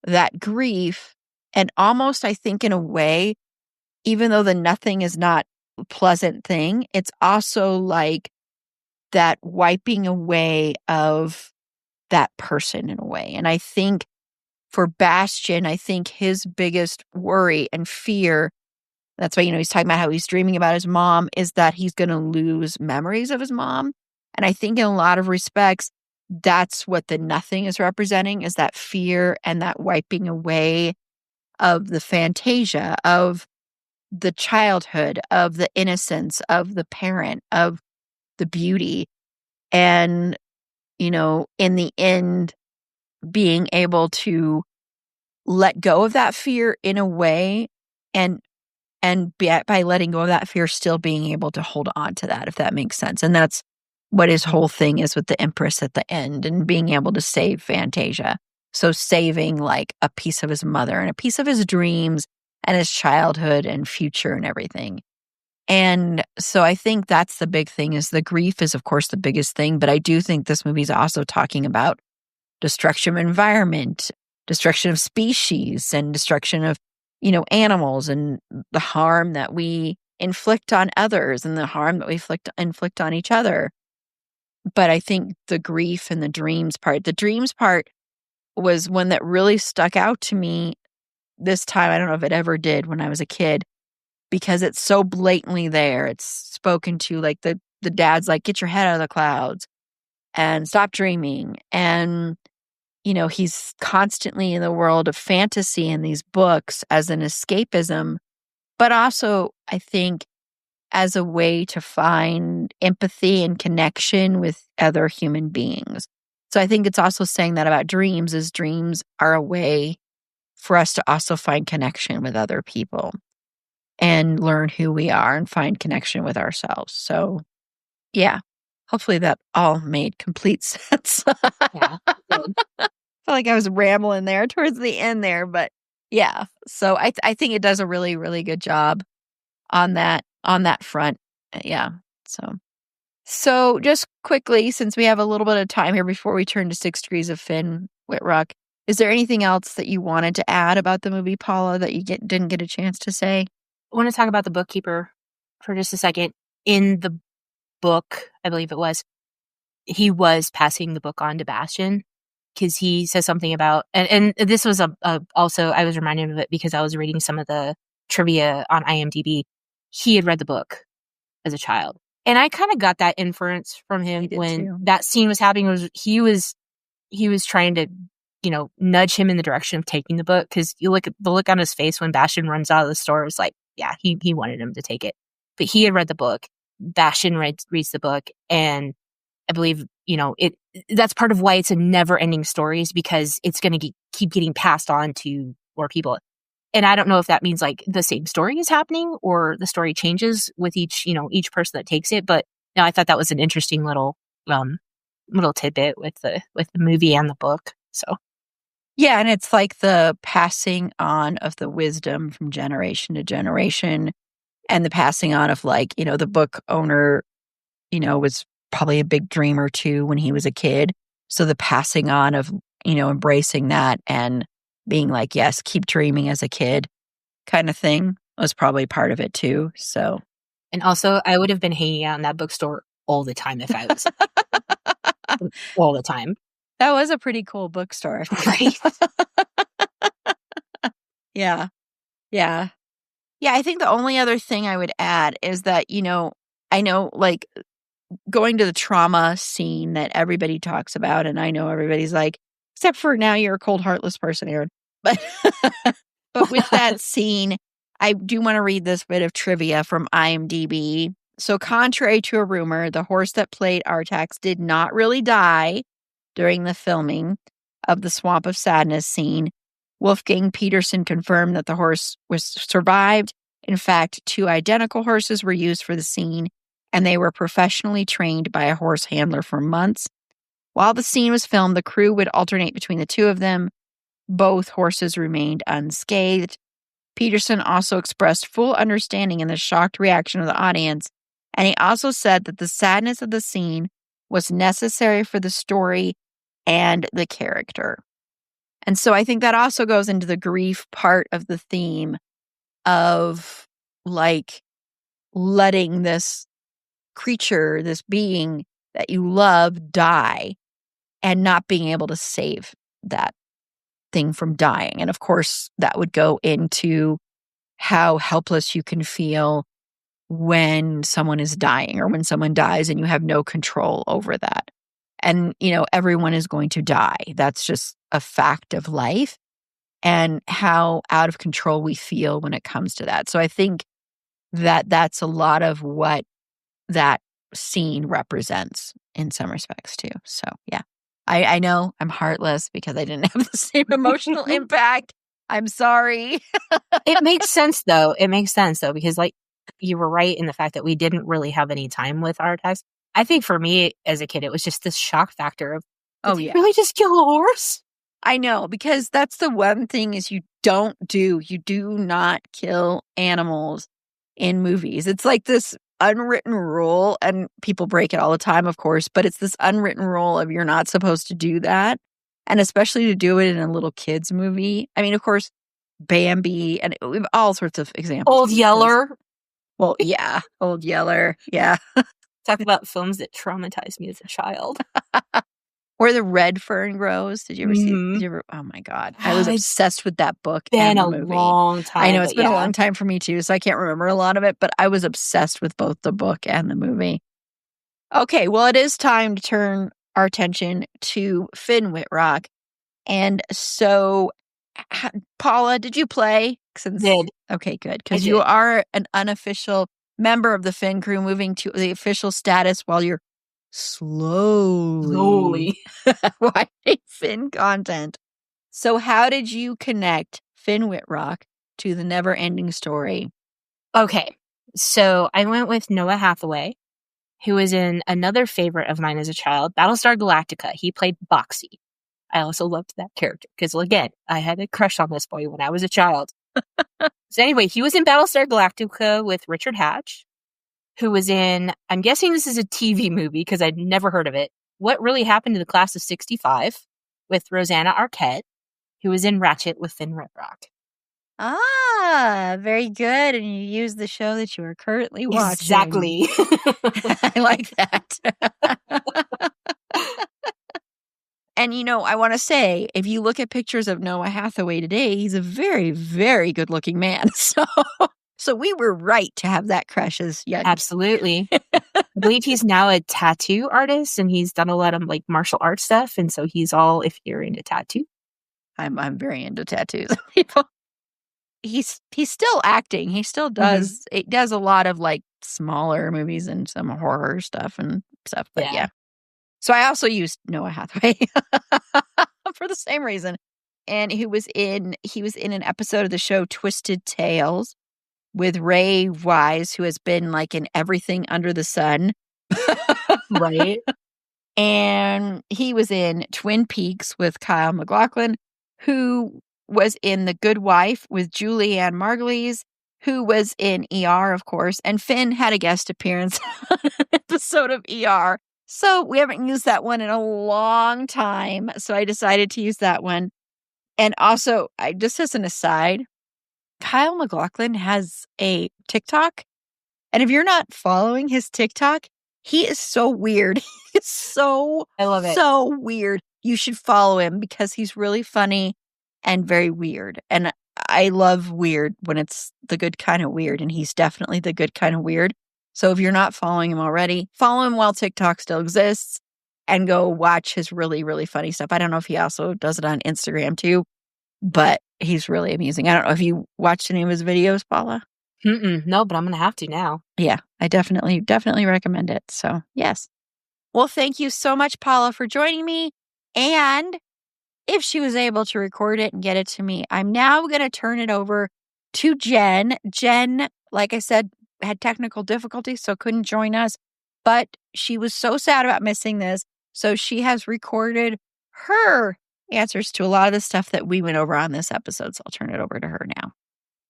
that grief, and almost, I think in a way, even though the nothing is not a pleasant thing, it's also like that wiping away of that person in a way. And I think for Bastian, I think his biggest worry and fear, that's why, he's talking about how he's dreaming about his mom, is that he's going to lose memories of his mom. And I think in a lot of respects, that's what the nothing is representing, is that fear and that wiping away of the fantasia, of the childhood, of the innocence, of the parent, of the beauty. And, in the end, being able to let go of that fear in a way, and by letting go of that fear, still being able to hold on to that, if that makes sense. And that's what his whole thing is with the Empress at the end, and being able to save Fantasia. So saving like a piece of his mother and a piece of his dreams and his childhood and future and everything. And so I think that's the big thing, is the grief is, of course, the biggest thing. But I do think this movie is also talking about destruction of environment, destruction of species, and destruction of, animals, and the harm that we inflict on others, and the harm that we inflict on each other. But I think the grief and the dreams part was one that really stuck out to me this time. I don't know if it ever did when I was a kid, because it's so blatantly there. It's spoken to, like the dad's like, get your head out of the clouds and stop dreaming. And, he's constantly in the world of fantasy in these books as an escapism, but also, I think, as a way to find empathy and connection with other human beings. So I think it's also saying that about dreams, is dreams are a way for us to also find connection with other people and learn who we are and find connection with ourselves. So yeah, hopefully that all made complete sense. Yeah. I felt like I was rambling there towards the end there, but yeah. So I think it does a really, really good job on that front. Yeah. So just quickly, since we have a little bit of time here before we turn to 6 Degrees of Finn Whitrock, is there anything else that you wanted to add about the movie, Paula, that you didn't get a chance to say? I want to talk about the bookkeeper for just a second. In the book, I believe it was, he was passing the book on to Bastian, because he says something about, and this was also, I was reminded of it because I was reading some of the trivia on IMDb. He had read the book as a child. And I kind of got that inference from him when that scene was happening. He was trying to nudge him in the direction of taking the book. Because you look at the look on his face when Bastion runs out of the store is like, yeah, he wanted him to take it. But he had read the book. Bastion reads the book, and I believe, that's part of why it's a never-ending story, is because it's going to keep getting passed on to more people. And I don't know if that means like the same story is happening or the story changes with each person that takes it. But no, I thought that was an interesting little tidbit with the movie and the book. So yeah, and it's like the passing on of the wisdom from generation to generation, and the passing on of like, the book owner, was probably a big dreamer too when he was a kid. So the passing on of, embracing that and being like, yes, keep dreaming as a kid kind of thing was probably part of it too. So, and also I would have been hanging out in that bookstore all the time if I was all the time. That was a pretty cool bookstore. Right. Yeah. Yeah. Yeah. I think the only other thing I would add is that, I know like going to the trauma scene that everybody talks about, and I know everybody's like, except for now you're a cold, heartless person, Erin. But with that scene, I do want to read this bit of trivia from IMDb. So contrary to a rumor, the horse that played Artax did not really die during the filming of the Swamp of Sadness scene. Wolfgang Peterson confirmed that the horse was survived. In fact, 2 identical horses were used for the scene, and they were professionally trained by a horse handler for months. While the scene was filmed, the crew would alternate between the 2 of them. Both horses remained unscathed. Peterson also expressed full understanding in the shocked reaction of the audience, and he also said that the sadness of the scene was necessary for the story and the character. And so I think that also goes into the grief part of the theme of like letting this creature, this being that you love, die and not being able to save that thing from dying. And of course, that would go into how helpless you can feel when someone is dying or when someone dies and you have no control over that. And, everyone is going to die. That's just a fact of life, and how out of control we feel when it comes to that. So I think that that's a lot of what that scene represents in some respects too. So yeah, I know I'm heartless because I didn't have the same emotional impact. I'm sorry. It makes sense though. Because like you were right in the fact that we didn't really have any time with Artax. I think for me as a kid, it was just this shock factor of, did they really just kill a horse? I know, because that's the one thing is you do not kill animals in movies. It's like this unwritten rule, and people break it all the time, of course, but it's this unwritten rule of you're not supposed to do that. And especially to do it in a little kid's movie. I mean, of course, Bambi, and we have all sorts of examples. Old Yeller. Well, yeah, Old Yeller. Yeah. Talk about films that traumatized me as a child. Where the red fern grows. Did you ever see? Oh my God. I was obsessed with that book and the movie. Been a long time. I know, it's been a long time for me too, so I can't remember a lot of it, but I was obsessed with both the book and the movie. Okay, well, it is time to turn our attention to Finn Whitrock. And so, Paula, did you play? Did. Okay, good. Because you are an unofficial member of the Finn crew, moving to the official status while you're slowly watching Finn content. So how did you connect Finn Whitrock to the NeverEnding Story? Okay, so I went with Noah Hathaway, who was in another favorite of mine as a child, Battlestar Galactica. He played Boxy. I also loved that character because, again, I had a crush on this boy when I was a child. So anyway, he was in Battlestar Galactica with Richard Hatch, who was in, I'm guessing this is a TV movie because I'd never heard of it, What Really Happened to the Class of 65 with Rosanna Arquette, who was in Ratchet with Finn Whitrock. Ah, very good. And you use the show that you are currently watching. Exactly. I like that. And, I want to say, if you look at pictures of Noah Hathaway today, he's a very, very good-looking man. So we were right to have that crush as young. Absolutely. I believe he's now a tattoo artist, and he's done a lot of, martial arts stuff. And so he's all, if you're into tattoo, I'm very into tattoos. People, he's still acting. He still does. It does a lot of like smaller movies and some horror stuff and stuff. But yeah. So I also used Noah Hathaway for the same reason. And he was in an episode of the show Twisted Tales with Ray Wise, who has been like in everything under the sun. Right. And he was in Twin Peaks with Kyle MacLachlan, who was in The Good Wife with Julianne Margulies, who was in ER, of course. And Finn had a guest appearance on an episode of ER. So we haven't used that one in a long time. So I decided to use that one. And also, just as an aside, Kyle MacLachlan has a TikTok. And if you're not following his TikTok, he is so weird. He's so, I love it. So weird. You should follow him because he's really funny and very weird. And I love weird when it's the good kind of weird. And he's definitely the good kind of weird. So if you're not following him already, follow him while TikTok still exists and go watch his really, really funny stuff. I don't know if he also does it on Instagram too, but he's really amusing. I don't know if you watched any of his videos, Paula. No, but I'm going to have to now. Yeah, I definitely recommend it. So, yes. Well, thank you so much, Paula, for joining me. And if she was able to record it and get it to me, I'm now going to turn it over to Jenn. Jenn, like I said, had technical difficulties, so couldn't join us. But she was so sad about missing this. So she has recorded her answers to a lot of the stuff that we went over on this episode. So I'll turn it over to her now.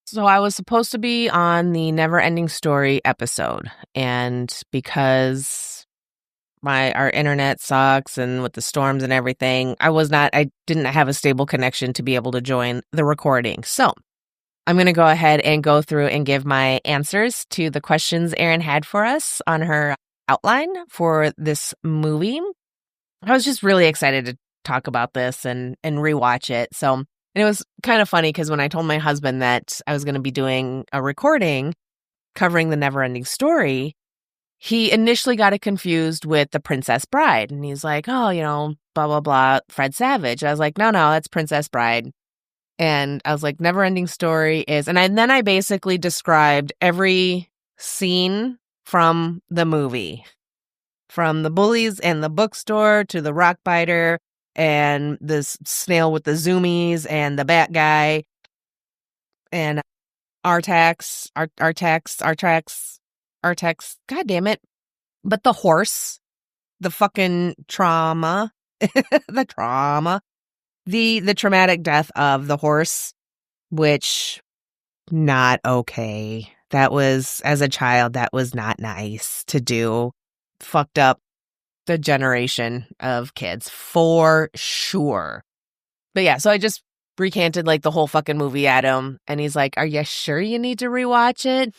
So I was supposed to be on the NeverEnding Story episode, and because our internet sucks and with the storms and everything, I didn't have a stable connection to be able to join the recording. So I'm going to go ahead and go through and give my answers to the questions Erin had for us on her outline for this movie. I was just really excited to talk about this and rewatch it. So and it was kind of funny because when I told my husband that I was going to be doing a recording covering the NeverEnding Story, he initially got it confused with The Princess Bride. And he's like, oh, blah, blah, blah, Fred Savage. I was like, no, that's Princess Bride. And I was like, NeverEnding Story is... And then I basically described every scene from the movie. From the bullies and the bookstore to the rock biter and this snail with the zoomies and the bat guy and Artax, God damn it. But the horse, the fucking trauma, the traumatic death of the horse, which not okay. That was, as a child, that was not nice to do. Fucked up the generation of kids for sure. But yeah, so I just recanted like the whole fucking movie at him, and he's like, are you sure you need to rewatch it?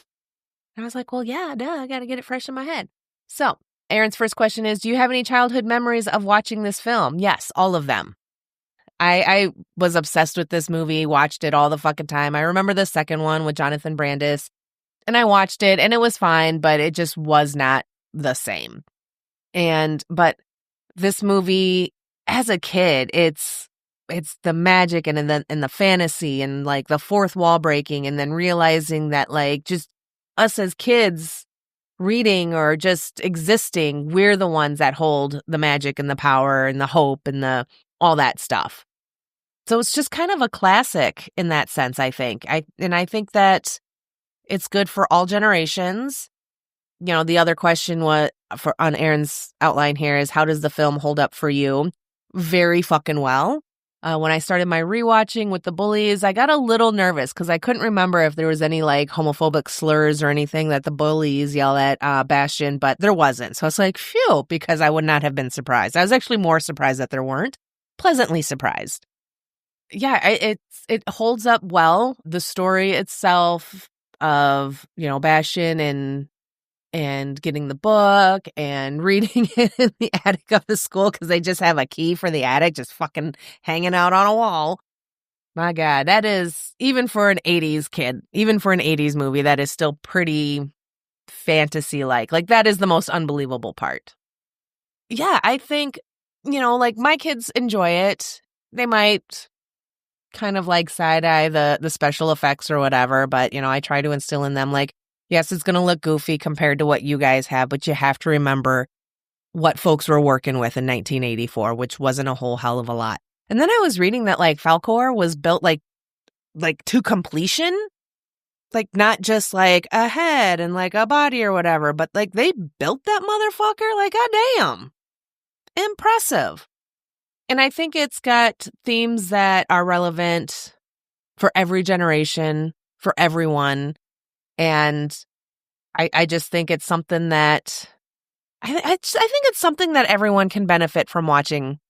And I was like, well, yeah, duh, I gotta get it fresh in my head. So Erin's first question is, do you have any childhood memories of watching this film? Yes, all of them. I was obsessed with this movie, watched it all the fucking time. I remember the second one with Jonathan Brandis, and I watched it and it was fine, but it just was not the same. But this movie, as a kid, it's the magic and the fantasy and like the fourth wall breaking, and then realizing that like just us as kids reading or just existing, we're the ones that hold the magic and the power and the hope and the all that stuff. So it's just kind of a classic in that sense, I think. I think that it's good for all generations. The other question on Erin's outline here is, how does the film hold up for you? Very fucking well. When I started my rewatching with the bullies, I got a little nervous because I couldn't remember if there was any like homophobic slurs or anything that the bullies yell at Bastian, but there wasn't. So I was like, phew, because I would not have been surprised. I was actually more surprised that there weren't. Pleasantly surprised. Yeah, it holds up well. The story itself of, Bastian and getting the book and reading it in the attic of the school because they just have a key for the attic just fucking hanging out on a wall. My God, that is, even for an 80s kid, even for an 80s movie, that is still pretty fantasy-like. Like, that is the most unbelievable part. Yeah, I think, like, my kids enjoy it. They might kind of like side-eye the special effects or whatever, but, I try to instill in them, like, yes, it's going to look goofy compared to what you guys have, but you have to remember what folks were working with in 1984, which wasn't a whole hell of a lot. And then I was reading that, like, Falkor was built, like to completion, like, not just, like, a head and, like, a body or whatever, but, like, they built that motherfucker, like, goddamn. Impressive. And I think it's got themes that are relevant for every generation, for everyone. And I just think it's something that I think it's something that everyone can benefit from watching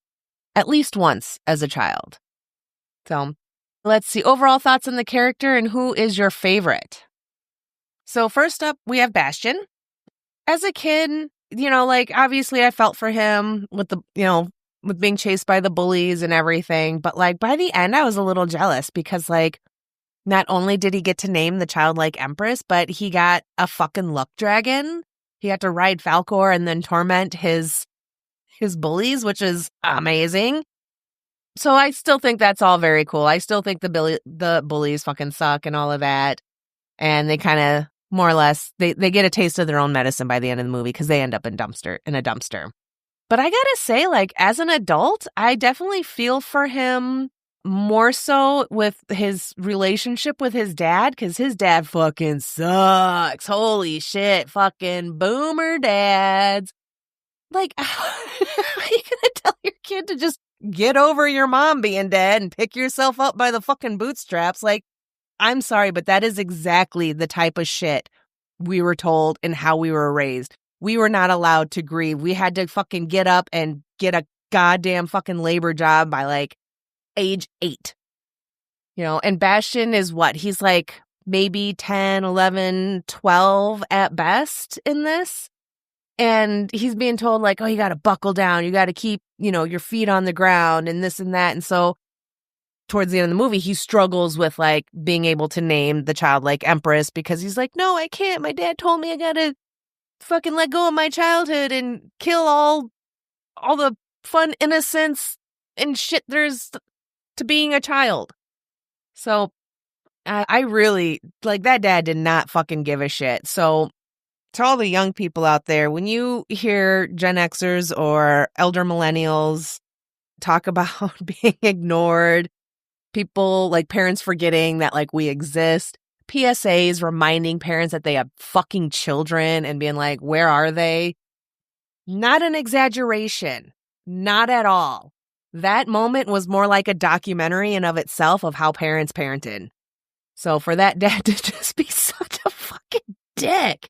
at least once as a child. So let's see. Overall thoughts on the character and who is your favorite? So first up, we have Bastian. As a kid, like, obviously I felt for him with with being chased by the bullies and everything. But, like, by the end, I was a little jealous because, like, not only did he get to name the childlike empress, but he got a fucking luck dragon. He had to ride Falkor and then torment his bullies, which is amazing. So I still think that's all very cool. I still think the bullies fucking suck and all of that. And they kind of, more or less, they get a taste of their own medicine by the end of the movie because they end up in a dumpster. But I gotta say, like, as an adult, I definitely feel for him more so with his relationship with his dad, because his dad fucking sucks. Holy shit, fucking boomer dads. Like, how are you gonna tell your kid to just get over your mom being dead and pick yourself up by the fucking bootstraps? Like, I'm sorry, but that is exactly the type of shit we were told and how we were raised. We were not allowed to grieve. We had to fucking get up and get a goddamn fucking labor job by, like, age 8. And Bastian is what? He's like maybe 10, 11, 12 at best in this. And he's being told, like, oh, you got to buckle down. You got to keep, your feet on the ground and this and that. And so towards the end of the movie, he struggles with, like, being able to name the childlike empress because he's like, no, I can't. My dad told me I got to fucking let go of my childhood and kill all the fun innocence and shit there's to being a child. So I really, like, that dad did not fucking give a shit. So to all the young people out there, when you hear Gen Xers or elder millennials talk about being ignored, people, like, parents forgetting that, like, we exist, PSAs reminding parents that they have fucking children and being like, where are they? Not an exaggeration. Not at all. That moment was more like a documentary in of itself of how parents parented. So for that dad to just be such a fucking dick.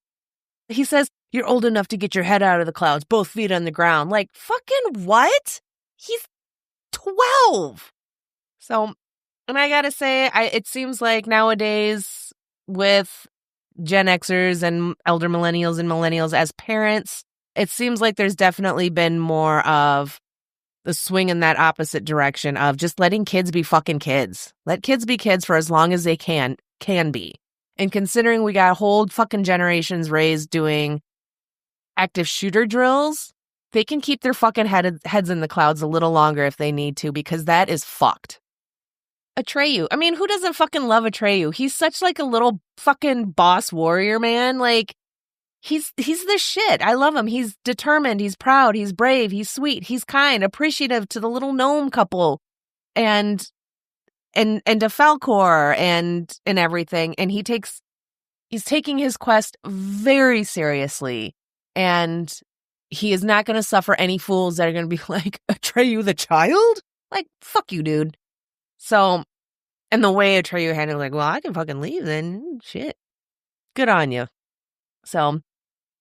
He says, you're old enough to get your head out of the clouds, both feet on the ground. Like, fucking what? He's 12. So, and I gotta say, it seems like nowadays with Gen Xers and elder millennials and millennials as parents, it seems like there's definitely been more of the swing in that opposite direction of just letting kids be fucking kids. Let kids be kids for as long as they can be. And considering we got whole fucking generations raised doing active shooter drills, they can keep their fucking heads in the clouds a little longer if they need to, because that is fucked. Atreyu. I mean, who doesn't fucking love Atreyu? He's such, like, a little fucking boss warrior, man. Like, he's the shit. I love him. He's determined. He's proud. He's brave. He's sweet. He's kind, appreciative to the little gnome couple and to Falkor and everything. And he's taking his quest very seriously. And he is not going to suffer any fools that are going to be like, Atreyu the child? Like, fuck you, dude. So, and the way Atreyu handled, like, well, I can fucking leave then. Shit. Good on you. So,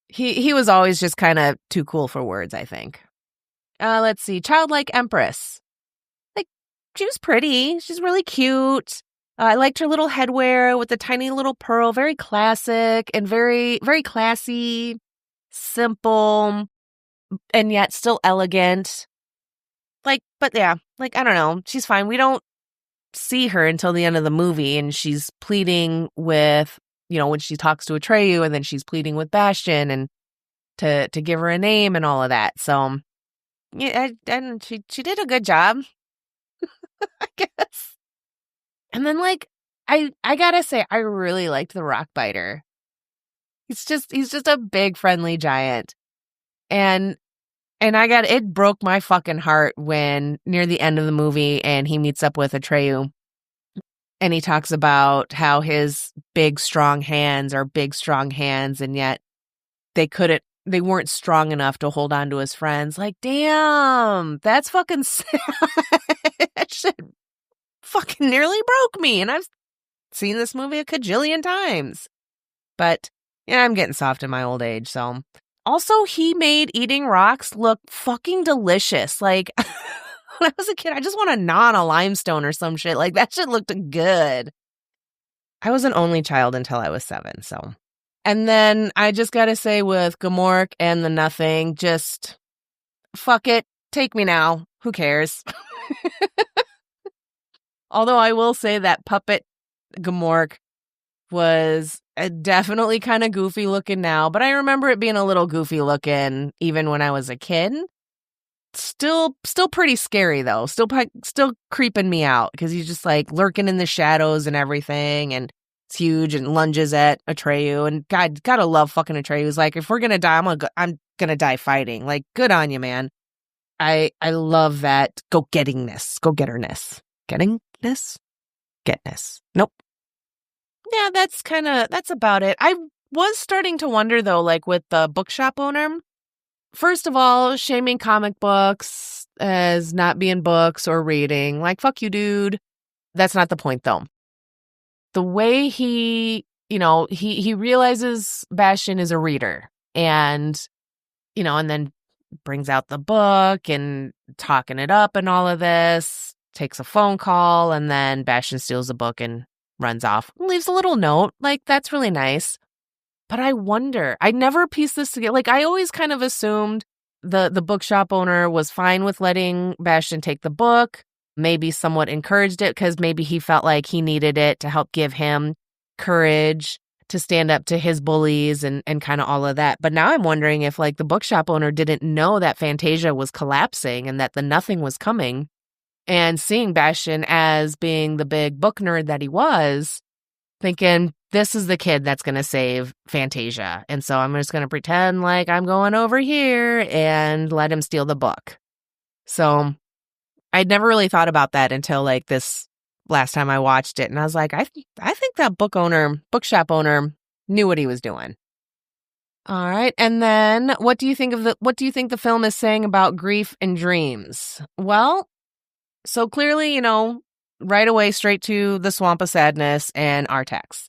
he was always just kind of too cool for words, I think. Let's see. Childlike Empress. Like, she was pretty. She's really cute. I liked her little headwear with the tiny little pearl. Very classic and very, very classy, simple, and yet still elegant. Like, but yeah, like, I don't know. She's fine. We don't see her until the end of the movie, and she's pleading with, when she talks to Atreyu, and then she's pleading with Bastian and to give her a name and all of that. So yeah, and she did a good job, I guess. And then like I gotta say, I really liked the rock biter. He's just a big friendly giant. And it broke my fucking heart when near the end of the movie and he meets up with Atreyu and he talks about how his big strong hands are big strong hands, and yet they weren't strong enough to hold on to his friends. Like, damn, that's fucking sad. That shit fucking nearly broke me. And I've seen this movie a cajillion times. But yeah, I'm getting soft in my old age, so. Also, he made eating rocks look fucking delicious. Like, when I was a kid, I just want to gnaw on a limestone or some shit. Like, that shit looked good. I was an only child until I was 7, so. And then I just gotta say with Gamork and the Nothing, just fuck it. Take me now. Who cares? Although I will say that puppet Gamork was definitely kind of goofy looking now, but I remember it being a little goofy looking even when I was a kid. Still pretty scary though. Still creeping me out because he's just like lurking in the shadows and everything, and it's huge and lunges at Atreyu. And God, gotta love fucking Atreyu. He's like, if we're gonna die, I'm gonna die fighting. Like, good on you, man. I love that go-getterness. Gettingness? Getness. Nope. Yeah, that's about it. I was starting to wonder, though, like with the bookshop owner. First of all, shaming comic books as not being books or reading. Like, fuck you, dude. That's not the point, though. The way he realizes Bastian is a reader and then brings out the book and talking it up and all of this, takes a phone call, and then Bastian steals the book and runs off, leaves a little note. Like, that's really nice. But I wonder, I never pieced this together. Like, I always kind of assumed the bookshop owner was fine with letting Bastian take the book, maybe somewhat encouraged it because maybe he felt like he needed it to help give him courage to stand up to his bullies and kind of all of that. But now I'm wondering if like the bookshop owner didn't know that Fantasia was collapsing and that the Nothing was coming, and seeing Bastian as being the big book nerd that he was, thinking, this is the kid that's going to save Fantasia. And so I'm just going to pretend like I'm going over here and let him steal the book. So I'd never really thought about that until like this last time I watched it. And I was like, I think that bookshop owner knew what he was doing. All right. And then what do you think the film is saying about grief and dreams? Well, so clearly, right away, straight to the swamp of sadness and Artax.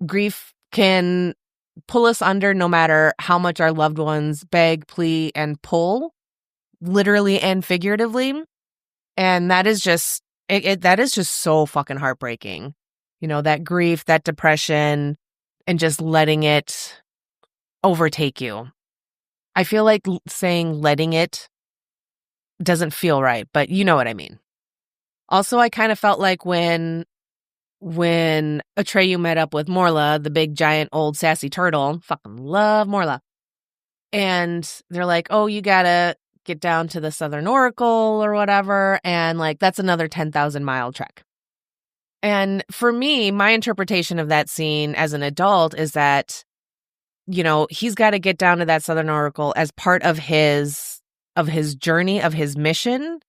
Grief can pull us under no matter how much our loved ones beg, plead, and pull, literally and figuratively. And that is just, that is just so fucking heartbreaking. That grief, that depression, and just letting it overtake you. I feel like saying letting it doesn't feel right, but you know what I mean. Also, I kind of felt like when Atreyu met up with Morla, the big giant old sassy turtle, fucking love Morla, and they're like, oh, you gotta get down to the Southern Oracle or whatever, and like that's another 10,000-mile trek. And for me, my interpretation of that scene as an adult is that, he's got to get down to that Southern Oracle as part of his journey, of his mission,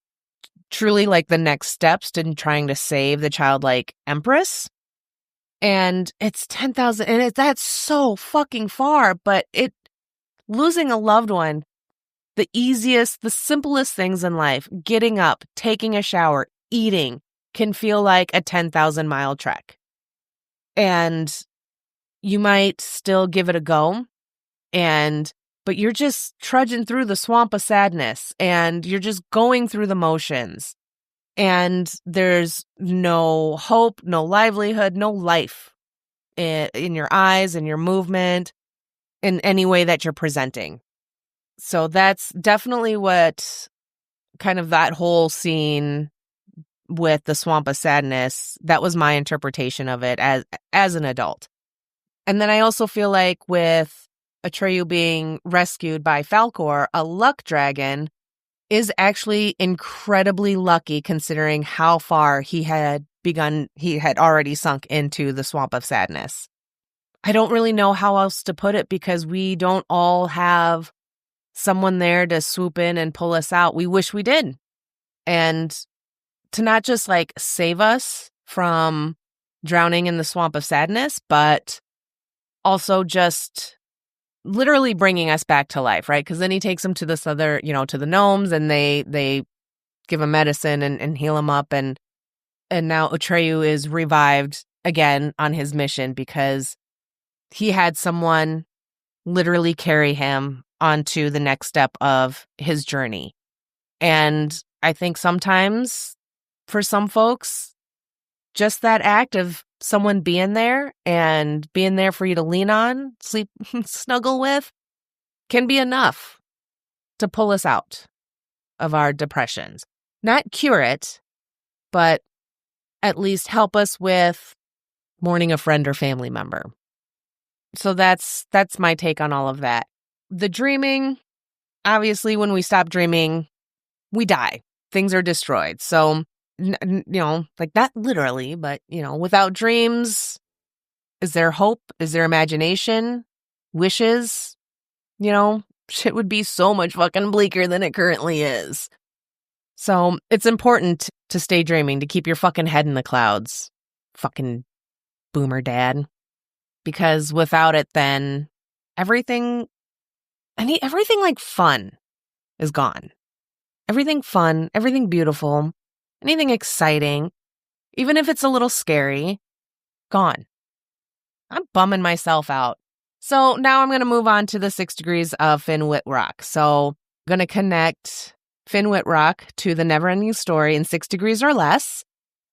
truly like the next steps to trying to save the childlike empress. And it's 10,000, and that's so fucking far, but losing a loved one, the simplest things in life, getting up, taking a shower, eating, can feel like a 10,000-mile trek. And you might still give it a go, but you're just trudging through the swamp of sadness, and you're just going through the motions, and there's no hope, no livelihood, no life in your eyes, in your movement, in any way that you're presenting. So that's definitely what kind of that whole scene with the swamp of sadness, that was my interpretation of it as an adult. And then I also feel like with Atreyu being rescued by Falkor, a luck dragon, is actually incredibly lucky considering how far he had he had already sunk into the swamp of sadness. I don't really know how else to put it because we don't all have someone there to swoop in and pull us out. We wish we did. And to not just like save us from drowning in the swamp of sadness, but also just literally bringing us back to life, right? Because then he takes them to this other, to the gnomes, and they give him medicine and heal him up. And now Atreyu is revived again on his mission because he had someone literally carry him onto the next step of his journey. And I think sometimes for some folks, just that act of someone being there and being there for you to lean on, sleep, snuggle with, can be enough to pull us out of our depressions. Not cure it, but at least help us with mourning a friend or family member. So that's my take on all of that. The dreaming, obviously, when we stop dreaming, we die. Things are destroyed. So, like not literally, but, without dreams, is there hope? Is there imagination? Wishes? Shit would be so much fucking bleaker than it currently is. So it's important to stay dreaming, to keep your fucking head in the clouds. Fucking boomer dad. Because without it, then everything like fun is gone. Everything fun, everything beautiful, anything exciting, even if it's a little scary, gone. I'm bumming myself out. So now I'm going to move on to the 6 degrees of Finn Wittrock. So I'm going to connect Finn Wittrock to the NeverEnding Story in 6 degrees or less.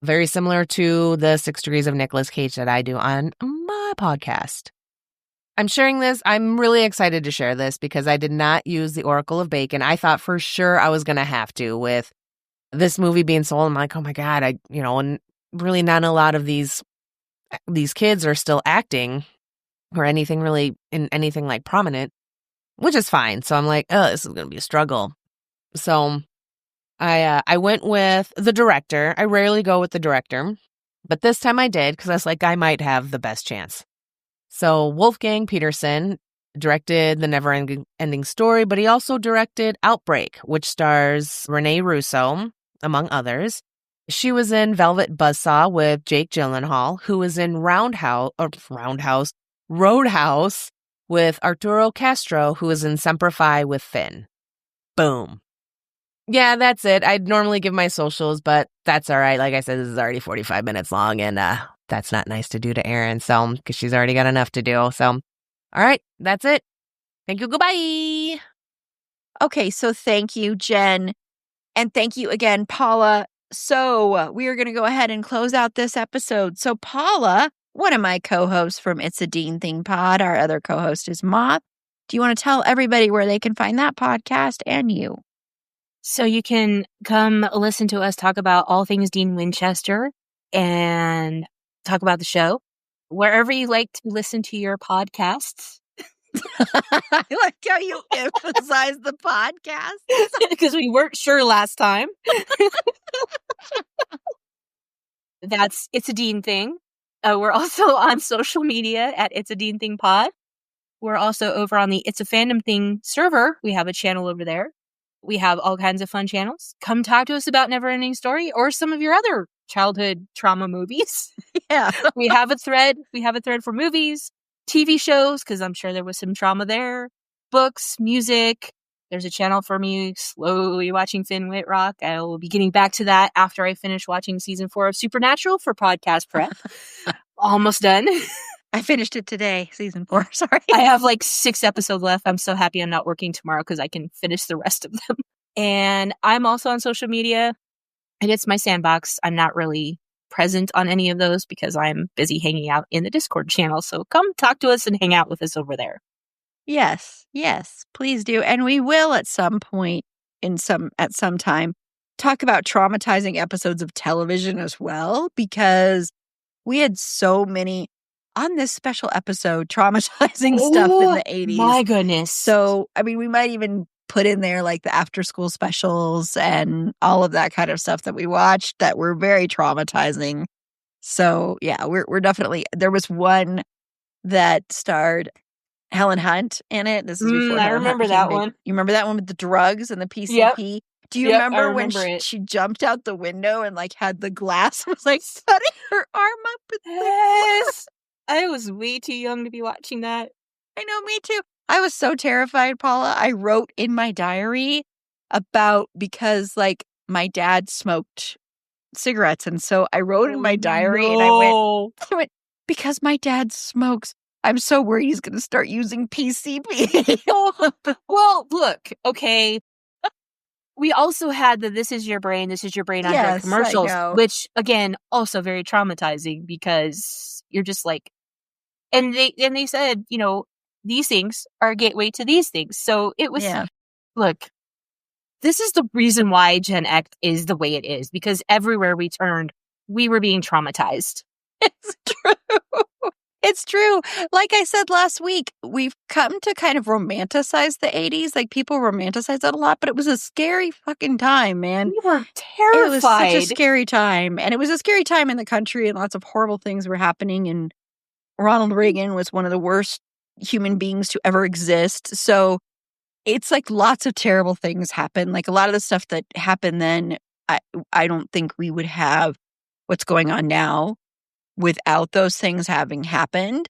Very similar to the 6 degrees of Nicolas Cage that I do on my podcast. I'm sharing this. I'm really excited to share this because I did not use the Oracle of Bacon. I thought for sure I was going to have to with this movie being sold. I'm like, oh my God, and really not a lot of these kids are still acting or anything really in anything like prominent, which is fine. So I'm like, oh, this is going to be a struggle. So I went with the director. I rarely go with the director, but this time I did because I was like, I might have the best chance. So Wolfgang Petersen directed The NeverEnding Story, but he also directed Outbreak, which stars Renee Russo, among others. She was in Velvet Buzzsaw with Jake Gyllenhaal, who was in Roadhouse with Arturo Castro, who was in Semper Fi with Finn. Boom. Yeah, that's it. I'd normally give my socials, but that's all right. Like I said, this is already 45 minutes long, and that's not nice to do to Erin, so because she's already got enough to do. So, all right, that's it. Thank you. Goodbye. Okay, so thank you, Jenn. And thank you again, Paula. So we are going to go ahead and close out this episode. So Paula, one of my co-hosts from It's a Dean Thing Pod, our other co-host is Moth. Do you want to tell everybody where they can find that podcast and you? So you can come listen to us talk about all things Dean Winchester and talk about the show wherever you like to listen to your podcasts. I like how you emphasize the podcast. Because we weren't sure last time. That's It's a Dean Thing. We're also on social media at It's a Dean Thing Pod. We're also over on the It's a Fandom Thing server. We have a channel over there. We have all kinds of fun channels. Come talk to us about NeverEnding Story or some of your other childhood trauma movies. Yeah. We have a thread. We have a thread for movies, TV shows, because I'm sure there was some trauma there, books, music. There's a channel for me slowly watching Finn Wittrock. I will be getting back to that after I finish watching season 4 of Supernatural for podcast prep. Almost done. I finished it today, season 4. Sorry. I have like 6 episodes left. I'm so happy I'm not working tomorrow because I can finish the rest of them. And I'm also on social media, and it's my sandbox. I'm not really present on any of those because I'm busy hanging out in the Discord channel. So come talk to us and hang out with us over there. Yes, please do. And we will at some point at some time talk about traumatizing episodes of television as well, because we had so many on this special episode traumatizing stuff in the 80s. My goodness. So, I mean, we might even put in there like the after school specials and all of that kind of stuff that we watched that were very traumatizing. So yeah, we're definitely, there was one that starred Helen Hunt in it. This is before I Helen Hunt remember became that big. one. You remember that one with the drugs and the Yep. PCP? Do you Yep, I remember when remember it. she jumped out the window and like had the glass was like cutting her arm up with the Yes. I was way too young to be watching that. I know, me too. I was so terrified, Paula. I wrote in my diary about because like my dad smoked cigarettes. And so I wrote in my diary and I went, because my dad smokes, I'm so worried he's going to start using PCP. Well, look, okay. We also had the This Is Your Brain on drug commercials, which again, also very traumatizing because you're just like, and they said, you know, these things are a gateway to these things. So it was, look, this is the reason why Gen X is the way it is, because everywhere we turned, we were being traumatized. It's true. It's true. Like I said last week, we've come to kind of romanticize the 80s. Like people romanticize it a lot, but it was a scary fucking time, man. We were terrified. It was such a scary time. And it was a scary time in the country and lots of horrible things were happening. And Ronald Reagan was one of the worst human beings to ever exist. So it's like lots of terrible things happen. Like a lot of the stuff that happened then, I don't think we would have what's going on now without those things having happened.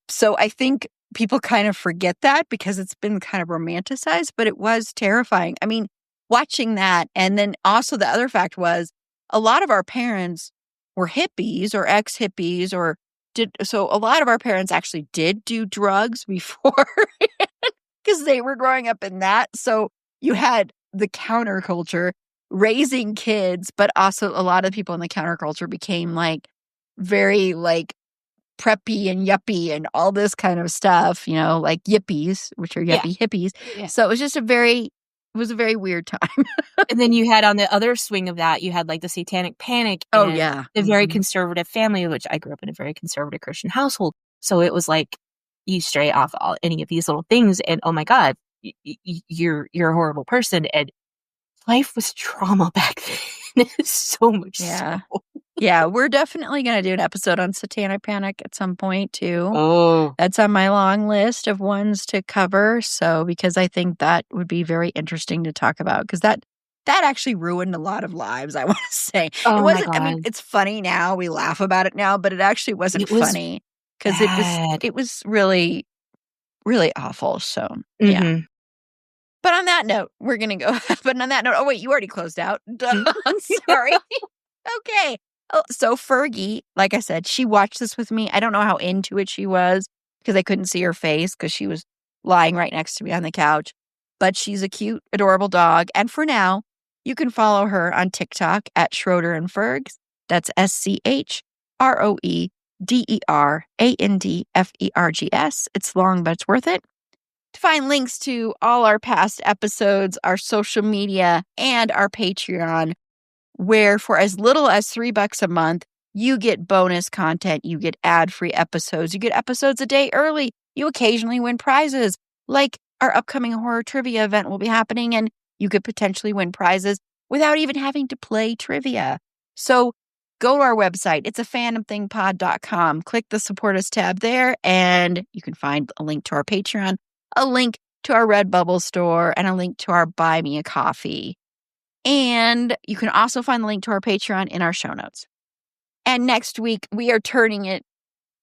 So I think people kind of forget that because it's been kind of romanticized, but it was terrifying. I mean, watching that. And then also the other fact was a lot of our parents were hippies or ex-hippies or so a lot of our parents actually did do drugs before because they were growing up in that. So you had the counterculture raising kids, but also a lot of people in the counterculture became like very like preppy and yuppie and all this kind of stuff, you know, like yippies, which are yuppie hippies. Yeah. So it was just a very weird time. And then you had on the other swing of that, you had like the Satanic Panic. And the very conservative family, which I grew up in a very conservative Christian household. So it was like you stray off any of these little things and oh my God, you're a horrible person. And life was trauma back then. So much so. Yeah, we're definitely going to do an episode on Satanic Panic at some point, too. Oh. That's on my long list of ones to cover. So, because I think that would be very interesting to talk about. Because that actually ruined a lot of lives, I want to say. Oh, it wasn't, my God. I mean, it's funny now. We laugh about it now, but it actually wasn't funny. Because it was really, really awful. So, yeah. But on that note, we're going to go. But on that note, oh, wait, you already closed out. Sorry. Okay. So Fergie, like I said, she watched this with me. I don't know how into it she was because I couldn't see her face because she was lying right next to me on the couch. But she's a cute, adorable dog. And for now, you can follow her on TikTok at Schroeder and Fergs. That's SCHROEDERANDFERGS. It's long, but it's worth it. To find links to all our past episodes, our social media, and our Patreon, where for as little as $3 a month, you get bonus content, you get ad-free episodes, you get episodes a day early, you occasionally win prizes, like our upcoming horror trivia event will be happening, and you could potentially win prizes without even having to play trivia. So go to our website, it's a fandomthingpod.com, click the Support Us tab there, and you can find a link to our Patreon, a link to our Redbubble store, and a link to our Buy Me a Coffee. And you can also find the link to our Patreon in our show notes. And next week, we are turning it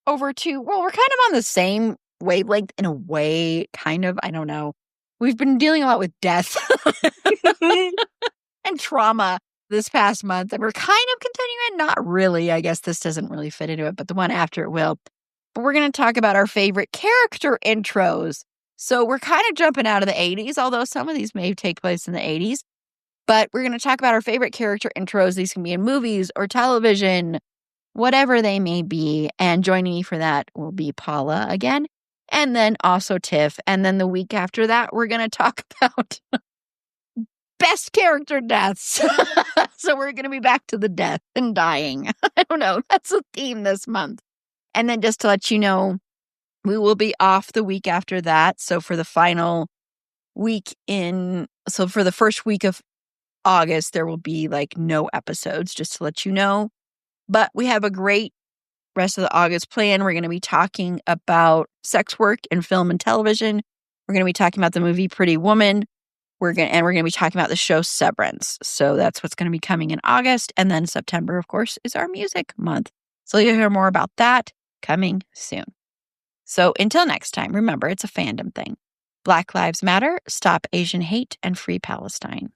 over to, well, we're kind of on the same wavelength in a way, kind of. I don't know. We've been dealing a lot with death and trauma this past month. And we're kind of continuing it. Not really. I guess this doesn't really fit into it, but the one after it will. But we're going to talk about our favorite character intros. So we're kind of jumping out of the 80s, although some of these may take place in the 80s. But we're going to talk about our favorite character intros. These can be in movies or television, whatever they may be. And joining me for that will be Paula again, and then also Tiff. And then the week after that, we're going to talk about best character deaths. So we're going to be back to the death and dying. I don't know. That's a theme this month. And then just to let you know, we will be off the week after that. So for the final week for the first week of August, there will be like no episodes, just to let you know. But we have a great rest of the August plan. We're going to be talking about sex work in film and television. We're going to be talking about the movie Pretty Woman. We're going to be talking about the show Severance. So that's what's going to be coming in August. And then September, of course, is our music month. So you'll hear more about that coming soon. So until next time, remember, it's a fandom thing. Black Lives Matter, stop Asian hate, and free Palestine.